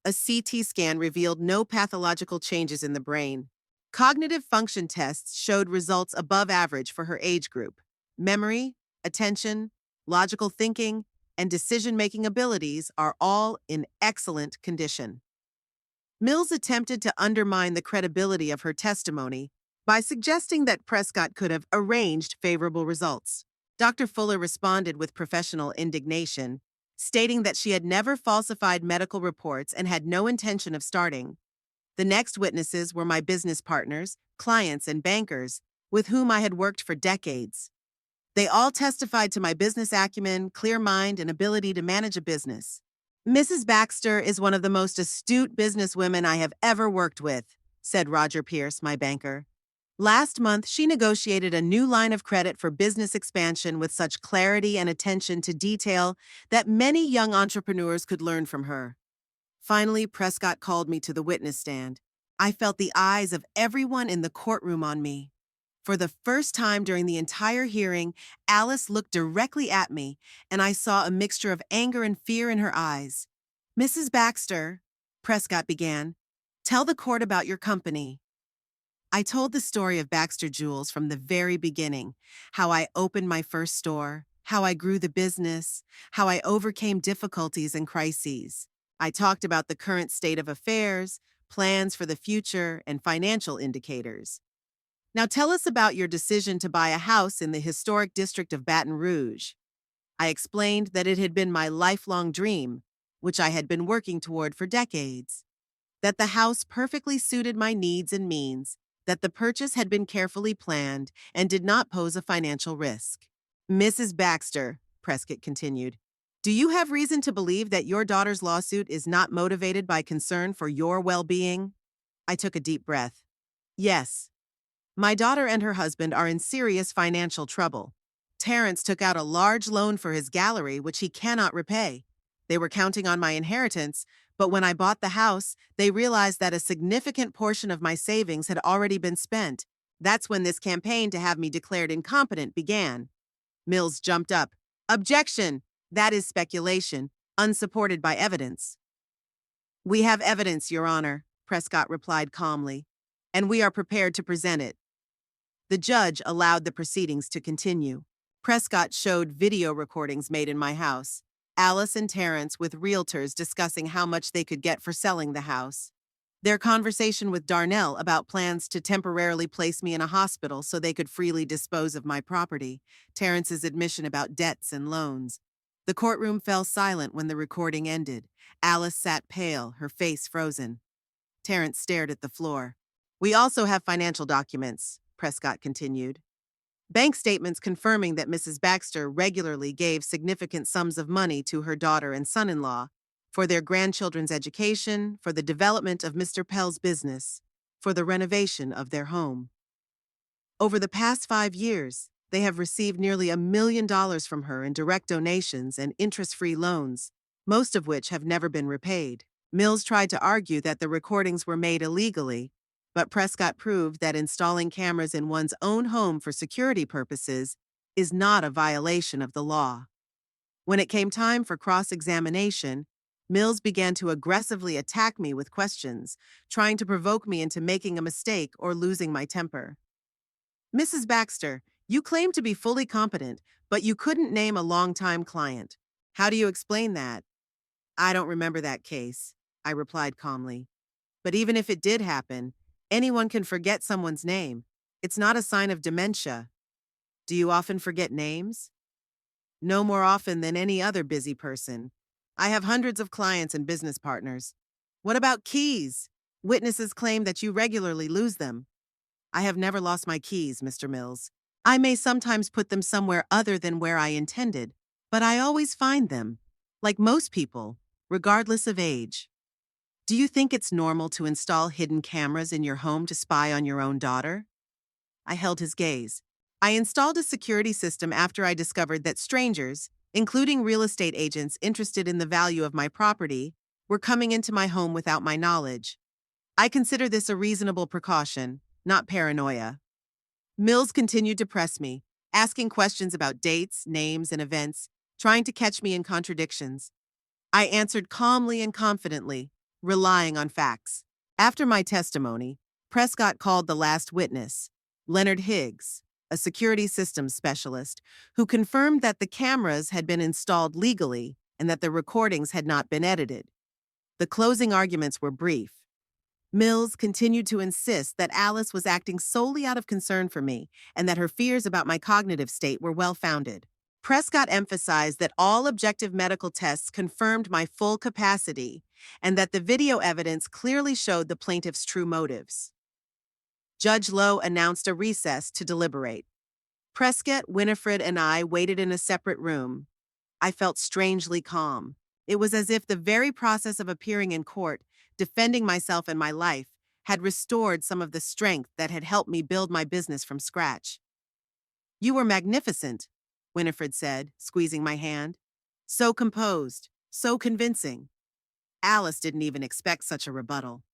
A CT scan revealed no pathological changes in the brain. Cognitive function tests showed results above average for her age group. Memory, attention, logical thinking, and decision-making abilities are all in excellent condition. Mills attempted to undermine the credibility of her testimony by suggesting that Prescott could have arranged favorable results. Dr. Fuller responded with professional indignation, stating that she had never falsified medical reports and had no intention of starting. The next witnesses were my business partners, clients, and bankers, with whom I had worked for decades. They all testified to my business acumen, clear mind, and ability to manage a business. Mrs. Baxter is one of the most astute businesswomen I have ever worked with, said Roger Pierce, my banker. Last month, she negotiated a new line of credit for business expansion with such clarity and attention to detail that many young entrepreneurs could learn from her. Finally, Prescott called me to the witness stand. I felt the eyes of everyone in the courtroom on me. For the first time during the entire hearing, Alice looked directly at me, and I saw a mixture of anger and fear in her eyes. "Mrs. Baxter," Prescott began, "tell the court about your company." I told the story of Baxter Jewels from the very beginning, how I opened my first store, how I grew the business, how I overcame difficulties and crises. I talked about the current state of affairs, plans for the future, and financial indicators. "Now tell us about your decision to buy a house in the historic district of Baton Rouge." I explained that it had been my lifelong dream, which I had been working toward for decades. That the house perfectly suited my needs and means, that the purchase had been carefully planned and did not pose a financial risk. "Mrs. Baxter," Prescott continued, "do you have reason to believe that your daughter's lawsuit is not motivated by concern for your well-being?" I took a deep breath. "Yes. My daughter and her husband are in serious financial trouble. Terrence took out a large loan for his gallery, which he cannot repay. They were counting on my inheritance, but when I bought the house, they realized that a significant portion of my savings had already been spent. That's when this campaign to have me declared incompetent began." Mills jumped up. "Objection! That is speculation, unsupported by evidence." "We have evidence, Your Honor," Prescott replied calmly, "and we are prepared to present it." The judge allowed the proceedings to continue. Prescott showed video recordings made in my house. Alice and Terrence with realtors discussing how much they could get for selling the house. Their conversation with Darnell about plans to temporarily place me in a hospital so they could freely dispose of my property. Terrence's admission about debts and loans. The courtroom fell silent when the recording ended. Alice sat pale, her face frozen. Terrence stared at the floor. "We also have financial documents," Prescott continued. "Bank statements confirming that Mrs. Baxter regularly gave significant sums of money to her daughter and son-in-law for their grandchildren's education, for the development of Mr. Pell's business, for the renovation of their home. Over the past 5 years, they have received nearly $1 million from her in direct donations and interest-free loans, most of which have never been repaid." Mills tried to argue that the recordings were made illegally, but Prescott proved that installing cameras in one's own home for security purposes is not a violation of the law. When it came time for cross-examination, Mills began to aggressively attack me with questions, trying to provoke me into making a mistake or losing my temper. "Mrs. Baxter, you claim to be fully competent, but you couldn't name a longtime client. How do you explain that?" "I don't remember that case," I replied calmly. "But even if it did happen, anyone can forget someone's name. It's not a sign of dementia." "Do you often forget names?" "No more often than any other busy person. I have hundreds of clients and business partners." "What about keys? Witnesses claim that you regularly lose them." "I have never lost my keys, Mr. Mills. I may sometimes put them somewhere other than where I intended, but I always find them, like most people, regardless of age." "Do you think it's normal to install hidden cameras in your home to spy on your own daughter?" I held his gaze. "I installed a security system after I discovered that strangers, including real estate agents interested in the value of my property, were coming into my home without my knowledge. I consider this a reasonable precaution, not paranoia." Mills continued to press me, asking questions about dates, names, and events, trying to catch me in contradictions. I answered calmly and confidently, relying on facts. After my testimony, Prescott called the last witness, Leonard Higgs, a security systems specialist, who confirmed that the cameras had been installed legally and that the recordings had not been edited. The closing arguments were brief. Mills continued to insist that Alice was acting solely out of concern for me and that her fears about my cognitive state were well-founded. Prescott emphasized that all objective medical tests confirmed my full capacity and that the video evidence clearly showed the plaintiff's true motives. Judge Lowe announced a recess to deliberate. Prescott, Winifred, and I waited in a separate room. I felt strangely calm. It was as if the very process of appearing in court, defending myself and my life, had restored some of the strength that had helped me build my business from scratch. "You were magnificent," Winifred said, squeezing my hand. "So composed, so convincing." Alice didn't even expect such a rebuttal.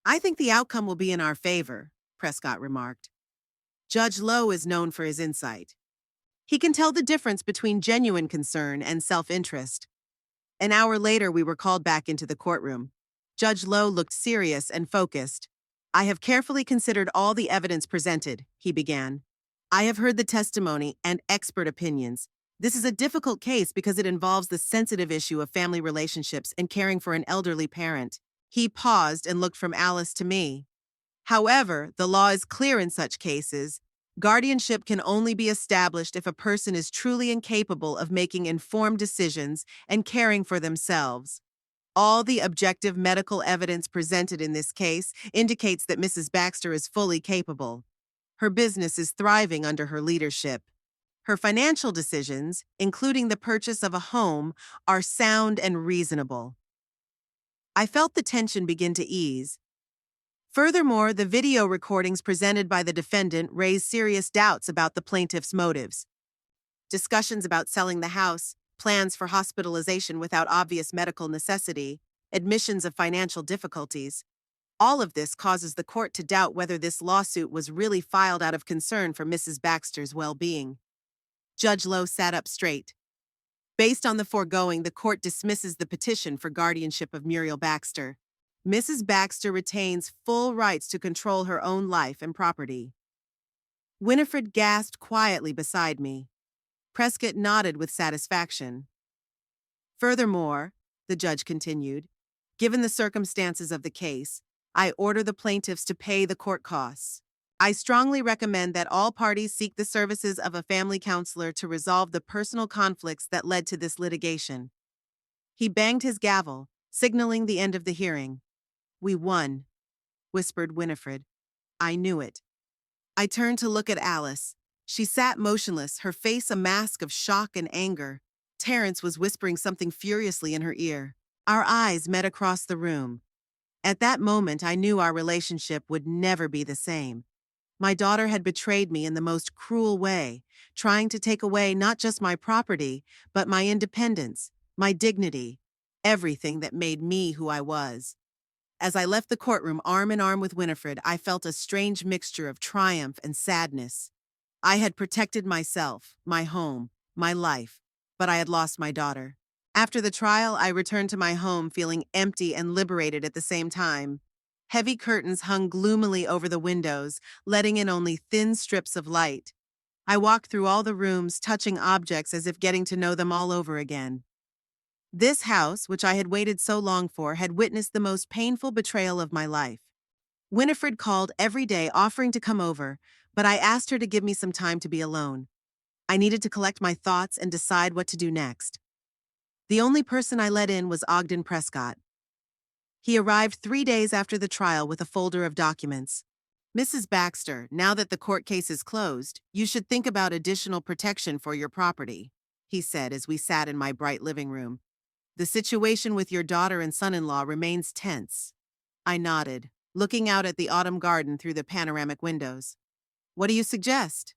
"I think the outcome will be in our favor," Prescott remarked. "Judge Lowe is known for his insight. He can tell the difference between genuine concern and self-interest." An hour later, we were called back into the courtroom. Judge Lowe looked serious and focused. "I have carefully considered all the evidence presented," he began. "I have heard the testimony and expert opinions. This is a difficult case because it involves the sensitive issue of family relationships and caring for an elderly parent." He paused and looked from Alice to me. "However, the law is clear in such cases. Guardianship can only be established if a person is truly incapable of making informed decisions and caring for themselves. All the objective medical evidence presented in this case indicates that Mrs. Baxter is fully capable. Her business is thriving under her leadership. Her financial decisions, including the purchase of a home, are sound and reasonable." I felt the tension begin to ease. Furthermore, the video recordings presented by the defendant raised serious doubts about the plaintiff's motives. Discussions about selling the house, plans for hospitalization without obvious medical necessity, admissions of financial difficulties. All of this causes the court to doubt whether this lawsuit was really filed out of concern for Mrs. Baxter's well-being. Judge Lowe sat up straight. "Based on the foregoing, the court dismisses the petition for guardianship of Muriel Baxter. Mrs. Baxter retains full rights to control her own life and property." Winifred gasped quietly beside me. Prescott nodded with satisfaction. "Furthermore," the judge continued, "given the circumstances of the case, I order the plaintiffs to pay the court costs. I strongly recommend that all parties seek the services of a family counselor to resolve the personal conflicts that led to this litigation." He banged his gavel, signaling the end of the hearing. "We won," whispered Winifred. "I knew it." I turned to look at Alice. She sat motionless, her face a mask of shock and anger. Terrence was whispering something furiously in her ear. Our eyes met across the room. At that moment, I knew our relationship would never be the same. My daughter had betrayed me in the most cruel way, trying to take away not just my property, but my independence, my dignity, everything that made me who I was. As I left the courtroom arm in arm with Winifred, I felt a strange mixture of triumph and sadness. I had protected myself, my home, my life, but I had lost my daughter. After the trial, I returned to my home feeling empty and liberated at the same time. Heavy curtains hung gloomily over the windows, letting in only thin strips of light. I walked through all the rooms, touching objects as if getting to know them all over again. This house, which I had waited so long for, had witnessed the most painful betrayal of my life. Winifred called every day offering to come over, but I asked her to give me some time to be alone. I needed to collect my thoughts and decide what to do next. The only person I let in was Ogden Prescott. He arrived 3 days after the trial with a folder of documents. "Mrs. Baxter, now that the court case is closed, you should think about additional protection for your property," he said as we sat in my bright living room. "The situation with your daughter and son-in-law remains tense." I nodded, looking out at the autumn garden through the panoramic windows. "What do you suggest?"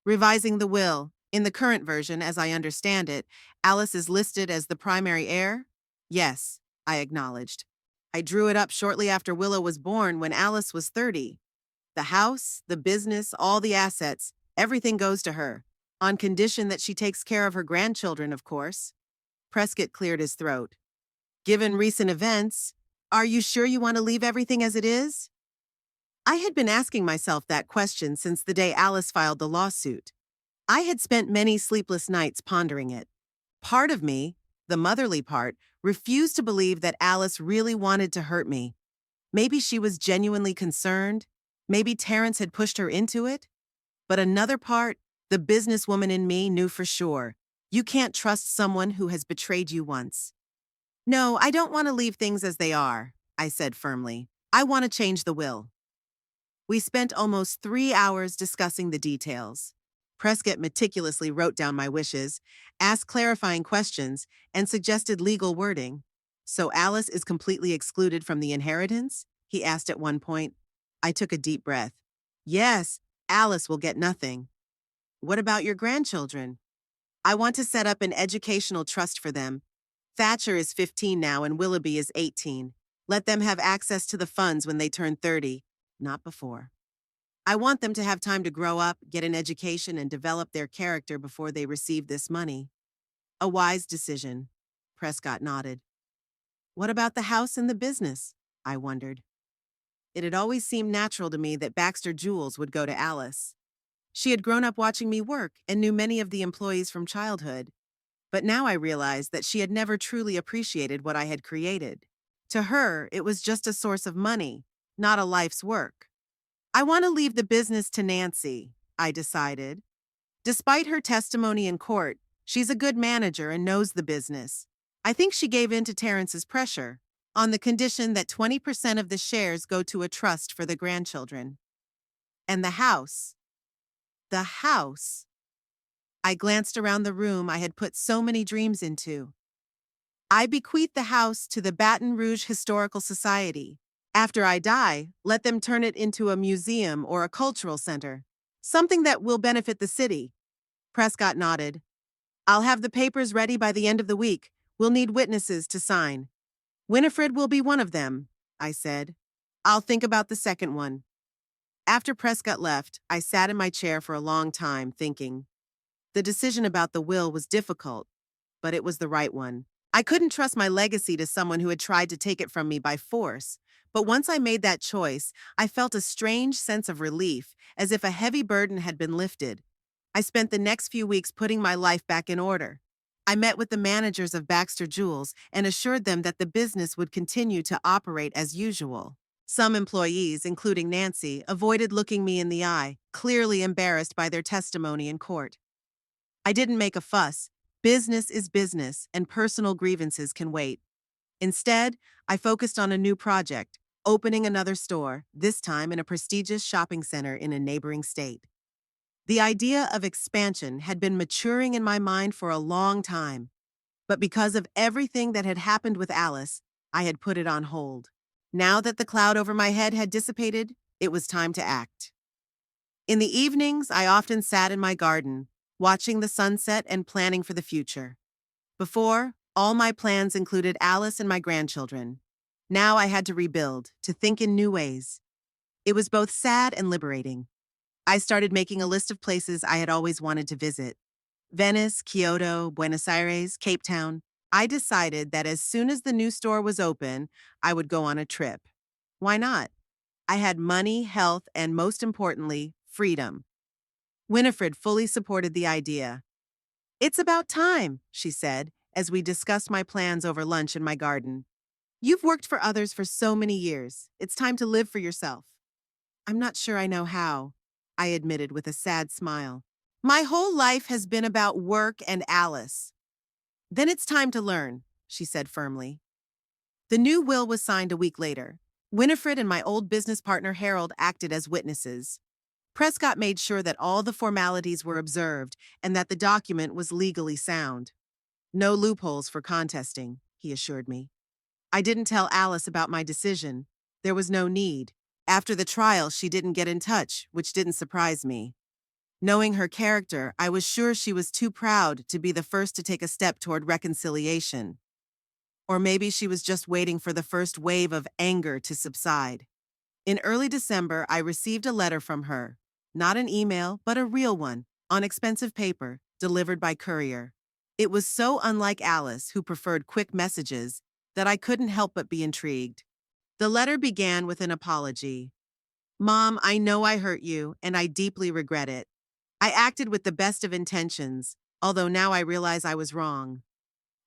"Revising the will. In the current version, as I understand it, Alice is listed as the primary heir?" "Yes," I acknowledged. "I drew it up shortly after Willow was born when Alice was 30. The house, the business, all the assets, everything goes to her, on condition that she takes care of her grandchildren, of course." Prescott cleared his throat. "Given recent events, are you sure you want to leave everything as it is?" I had been asking myself that question since the day Alice filed the lawsuit. I had spent many sleepless nights pondering it. Part of me, the motherly part, refused to believe that Alice really wanted to hurt me. Maybe she was genuinely concerned. Maybe Terrence had pushed her into it. But another part, the businesswoman in me, knew for sure. You can't trust someone who has betrayed you once. "No, I don't want to leave things as they are," I said firmly. "I want to change the will." We spent almost 3 hours discussing the details. Prescott meticulously wrote down my wishes, asked clarifying questions, and suggested legal wording. "So Alice is completely excluded from the inheritance?" he asked at one point. I took a deep breath. Yes, Alice will get nothing. What about your grandchildren? I want to set up an educational trust for them. Thatcher is 15 now and Willoughby is 18. Let them have access to the funds when they turn 30, not before. I want them to have time to grow up, get an education, and develop their character before they receive this money. A wise decision. Prescott nodded. What about the house and the business? I wondered. It had always seemed natural to me that Baxter Jewels would go to Alice. She had grown up watching me work and knew many of the employees from childhood. But now I realized that she had never truly appreciated what I had created. To her, it was just a source of money, not a life's work. I want to leave the business to Nancy, I decided. Despite her testimony in court, she's a good manager and knows the business. I think she gave in to Terrence's pressure, on the condition that 20% of the shares go to a trust for the grandchildren. And the house. The house. I glanced around the room I had put so many dreams into. I bequeath the house to the Baton Rouge Historical Society. After I die, let them turn it into a museum or a cultural center. Something that will benefit the city. Prescott nodded. I'll have the papers ready by the end of the week. We'll need witnesses to sign. Winifred will be one of them, I said. I'll think about the second one. After Prescott left, I sat in my chair for a long time, thinking. The decision about the will was difficult, but it was the right one. I couldn't trust my legacy to someone who had tried to take it from me by force, but once I made that choice, I felt a strange sense of relief, as if a heavy burden had been lifted. I spent the next few weeks putting my life back in order. I met with the managers of Baxter Jewels and assured them that the business would continue to operate as usual. Some employees, including Nancy, avoided looking me in the eye, clearly embarrassed by their testimony in court. I didn't make a fuss. Business is business, and personal grievances can wait. Instead, I focused on a new project, opening another store, this time in a prestigious shopping center in a neighboring state. The idea of expansion had been maturing in my mind for a long time, but because of everything that had happened with Alice, I had put it on hold. Now that the cloud over my head had dissipated, it was time to act. In the evenings, I often sat in my garden, watching the sunset and planning for the future. Before, all my plans included Alice and my grandchildren. Now I had to rebuild, to think in new ways. It was both sad and liberating. I started making a list of places I had always wanted to visit. Venice, Kyoto, Buenos Aires, Cape Town. I decided that as soon as the new store was open, I would go on a trip. Why not? I had money, health, and most importantly, freedom. Winifred fully supported the idea. It's about time, she said, as we discussed my plans over lunch in my garden. You've worked for others for so many years. It's time to live for yourself. I'm not sure I know how, I admitted with a sad smile. My whole life has been about work and Alice. Then it's time to learn, she said firmly. The new will was signed a week later. Winifred and my old business partner Harold acted as witnesses. Prescott made sure that all the formalities were observed and that the document was legally sound. No loopholes for contesting, he assured me. I didn't tell Alice about my decision. There was no need. After the trial, she didn't get in touch, which didn't surprise me. Knowing her character, I was sure she was too proud to be the first to take a step toward reconciliation. Or maybe she was just waiting for the first wave of anger to subside. In early December, I received a letter from her. Not an email, but a real one, on expensive paper, delivered by courier. It was so unlike Alice, who preferred quick messages, that I couldn't help but be intrigued. The letter began with an apology. Mom, I know I hurt you, and I deeply regret it. I acted with the best of intentions, although now I realize I was wrong.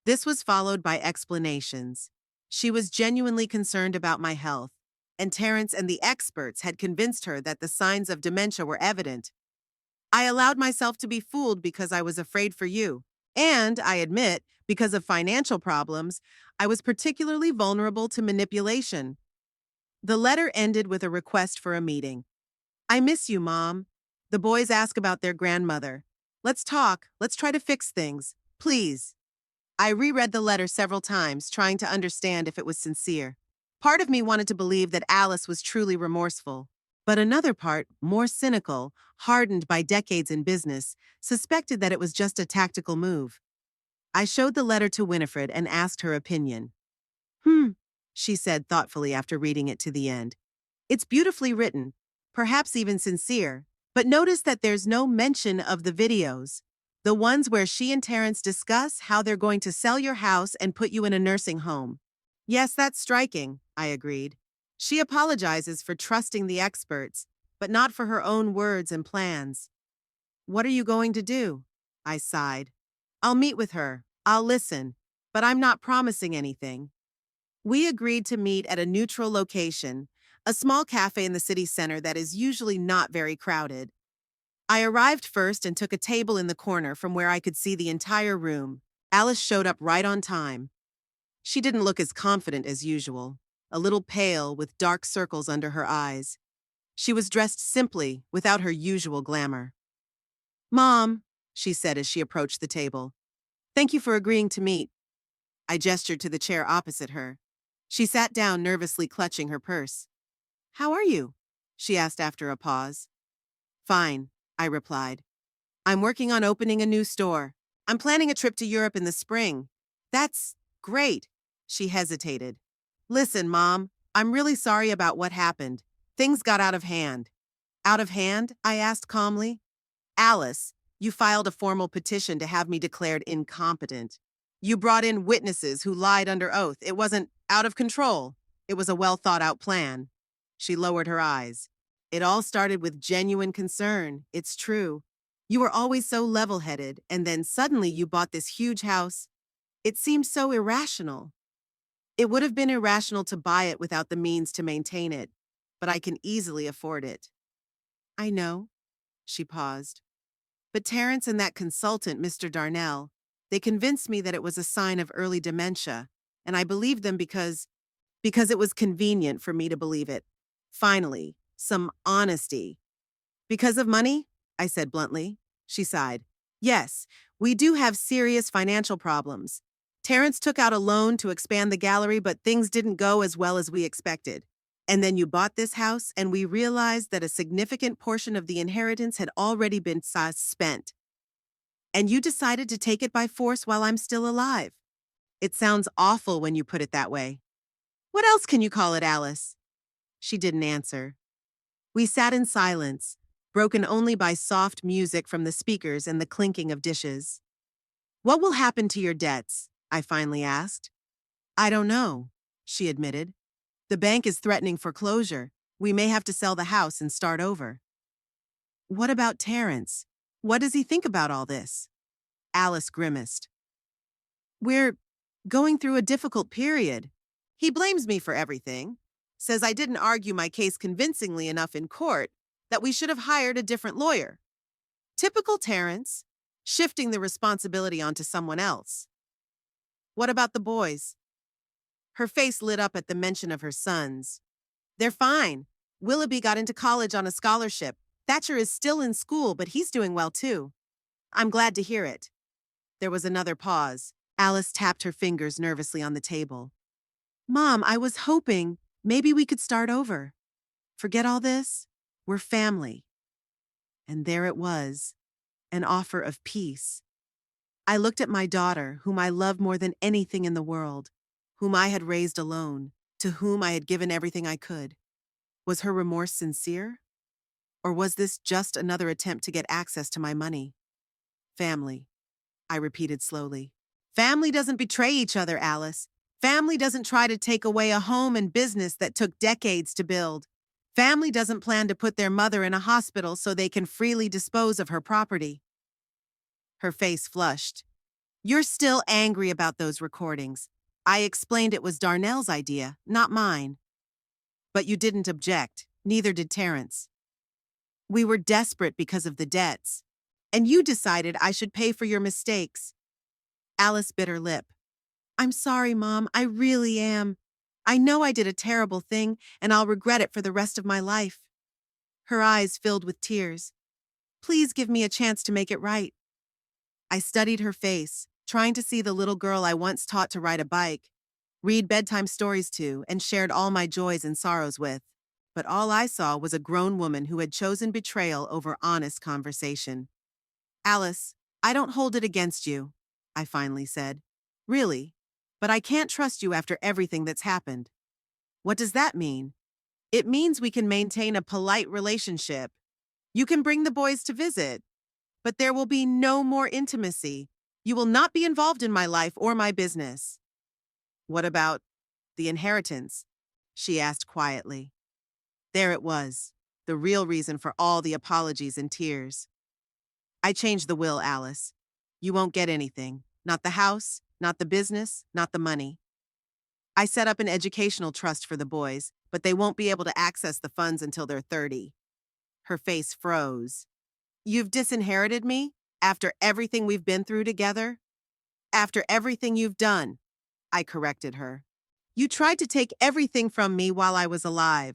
This was followed by explanations. She was genuinely concerned about my health, and Terrence and the experts had convinced her that the signs of dementia were evident. I allowed myself to be fooled because I was afraid for you, and, I admit, because of financial problems, I was particularly vulnerable to manipulation. The letter ended with a request for a meeting. I miss you, Mom. The boys ask about their grandmother. Let's talk. Let's try to fix things. Please. I reread the letter several times, trying to understand if it was sincere. Part of me wanted to believe that Alice was truly remorseful, but another part, more cynical, hardened by decades in business, suspected that it was just a tactical move. I showed the letter to Winifred and asked her opinion. Hmm, she said thoughtfully after reading it to the end. It's beautifully written, perhaps even sincere, but notice that there's no mention of the videos. The ones where she and Terrence discuss how they're going to sell your house and put you in a nursing home. Yes, that's striking, I agreed. She apologizes for trusting the experts, but not for her own words and plans. What are you going to do? I sighed. I'll meet with her. I'll listen, but I'm not promising anything. We agreed to meet at a neutral location, a small cafe in the city center that is usually not very crowded. I arrived first and took a table in the corner from where I could see the entire room. Alice showed up right on time. She didn't look as confident as usual, a little pale with dark circles under her eyes. She was dressed simply, without her usual glamour. Mom, she said as she approached the table. Thank you for agreeing to meet. I gestured to the chair opposite her. She sat down, nervously clutching her purse. How are you? She asked after a pause. Fine, I replied. I'm working on opening a new store. I'm planning a trip to Europe in the spring. That's great. She hesitated. Listen, Mom, I'm really sorry about what happened. Things got out of hand. Out of hand? I asked calmly. Alice, you filed a formal petition to have me declared incompetent. You brought in witnesses who lied under oath. It wasn't out of control. It was a well-thought-out plan. She lowered her eyes. It all started with genuine concern, it's true. You were always so level-headed, and then suddenly you bought this huge house. It seemed so irrational. It would have been irrational to buy it without the means to maintain it, but I can easily afford it. I know. She paused. But Terrence and that consultant, Mr. Darnell, they convinced me that it was a sign of early dementia, and I believed them because it was convenient for me to believe it. Finally, some honesty. Because of money? I said bluntly. She sighed. Yes, we do have serious financial problems. Terrence took out a loan to expand the gallery, but things didn't go as well as we expected. And then you bought this house, and we realized that a significant portion of the inheritance had already been spent. And you decided to take it by force while I'm still alive. It sounds awful when you put it that way. What else can you call it, Alice? She didn't answer. We sat in silence, broken only by soft music from the speakers and the clinking of dishes. What will happen to your debts? I finally asked. I don't know, she admitted. The bank is threatening foreclosure. We may have to sell the house and start over. What about Terrence? What does he think about all this? Alice grimaced. We're going through a difficult period. He blames me for everything. Says I didn't argue my case convincingly enough in court, that we should have hired a different lawyer. Typical Terrence, shifting the responsibility onto someone else. What about the boys? Her face lit up at the mention of her sons. They're fine. Willoughby got into college on a scholarship. Thatcher is still in school, but he's doing well too. I'm glad to hear it. There was another pause. Alice tapped her fingers nervously on the table. Mom, I was hoping maybe we could start over. Forget all this. We're family. And there it was, an offer of peace. I looked at my daughter, whom I loved more than anything in the world, whom I had raised alone, to whom I had given everything I could. Was her remorse sincere? Or was this just another attempt to get access to my money? Family, I repeated slowly. Family doesn't betray each other, Alice. Family doesn't try to take away a home and business that took decades to build. Family doesn't plan to put their mother in a hospital so they can freely dispose of her property. Her face flushed. You're still angry about those recordings. I explained it was Darnell's idea, not mine. But you didn't object, neither did Terrence. We were desperate because of the debts, and you decided I should pay for your mistakes. Alice bit her lip. I'm sorry, Mom, I really am. I know I did a terrible thing, and I'll regret it for the rest of my life. Her eyes filled with tears. Please give me a chance to make it right. I studied her face, trying to see the little girl I once taught to ride a bike. read bedtime stories to, and shared all my joys and sorrows with. But all I saw was a grown woman who had chosen betrayal over honest conversation. Alice, I don't hold it against you, I finally said. Really? But I can't trust you after everything that's happened. What does that mean? It means we can maintain a polite relationship. You can bring the boys to visit, but there will be no more intimacy. You will not be involved in my life or my business. What about the inheritance? She asked quietly. There it was, the real reason for all the apologies and tears. I changed the will, Alice. You won't get anything. Not the house, not the business, not the money. I set up an educational trust for the boys, but they won't be able to access the funds until they're 30. Her face froze. You've disinherited me? After everything we've been through together? After everything you've done, I corrected her. You tried to take everything from me while I was alive.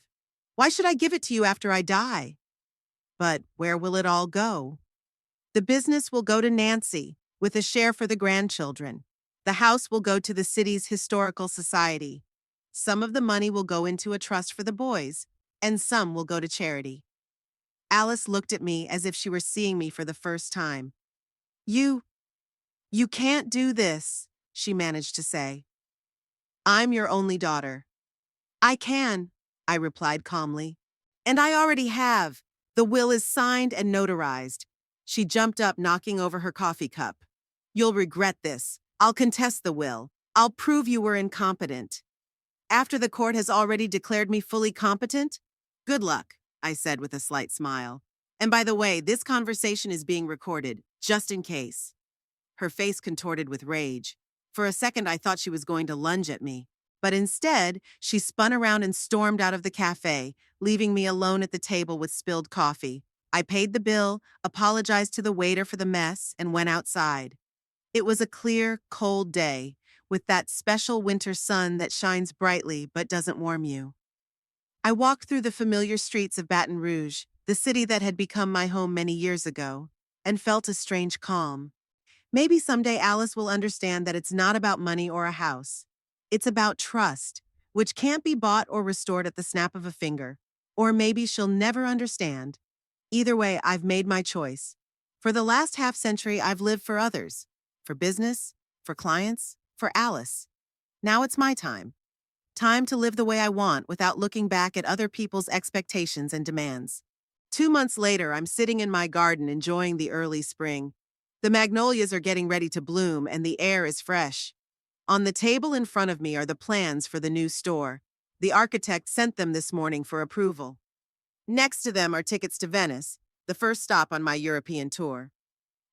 Why should I give it to you after I die? But where will it all go? The business will go to Nancy, with a share for the grandchildren. The house will go to the city's historical society. Some of the money will go into a trust for the boys, and some will go to charity. Alice looked at me as if she were seeing me for the first time. You can't do this, she managed to say. I'm your only daughter. I can, I replied calmly. And I already have. The will is signed and notarized. She jumped up, knocking over her coffee cup. You'll regret this. I'll contest the will. I'll prove you were incompetent. After the court has already declared me fully competent? Good luck, I said with a slight smile. And by the way, this conversation is being recorded, just in case. Her face contorted with rage. For a second, I thought she was going to lunge at me. But instead, she spun around and stormed out of the cafe, leaving me alone at the table with spilled coffee. I paid the bill, apologized to the waiter for the mess, and went outside. It was a clear, cold day, with that special winter sun that shines brightly but doesn't warm you. I walked through the familiar streets of Baton Rouge, the city that had become my home many years ago, and felt a strange calm. Maybe someday Alice will understand that it's not about money or a house. It's about trust, which can't be bought or restored at the snap of a finger. Or maybe she'll never understand. Either way, I've made my choice. For the last half-century, I've lived for others. For business, for clients, for Alice. Now it's my time. Time to live the way I want without looking back at other people's expectations and demands. 2 months later, I'm sitting in my garden enjoying the early spring. The magnolias are getting ready to bloom and the air is fresh. On the table in front of me are the plans for the new store. The architect sent them this morning for approval. Next to them are tickets to Venice, the first stop on my European tour.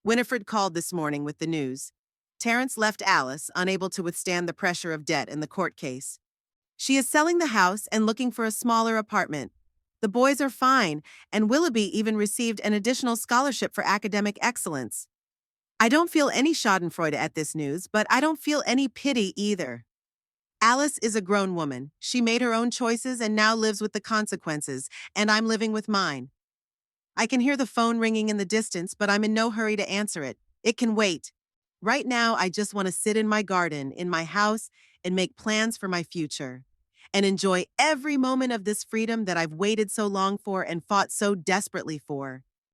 Winifred called this morning with the news. Terrence left Alice, unable to withstand the pressure of debt in the court case. She is selling the house and looking for a smaller apartment. The boys are fine, and Willoughby even received an additional scholarship for academic excellence. I don't feel any schadenfreude at this news, but I don't feel any pity either. Alice is a grown woman. She made her own choices and now lives with the consequences, and I'm living with mine. I can hear the phone ringing in the distance, but I'm in no hurry to answer it. It can wait. Right now, I just want to sit in my garden, in my house, and make plans for my future. And enjoy every moment of this freedom that I've waited so long for and fought so desperately for.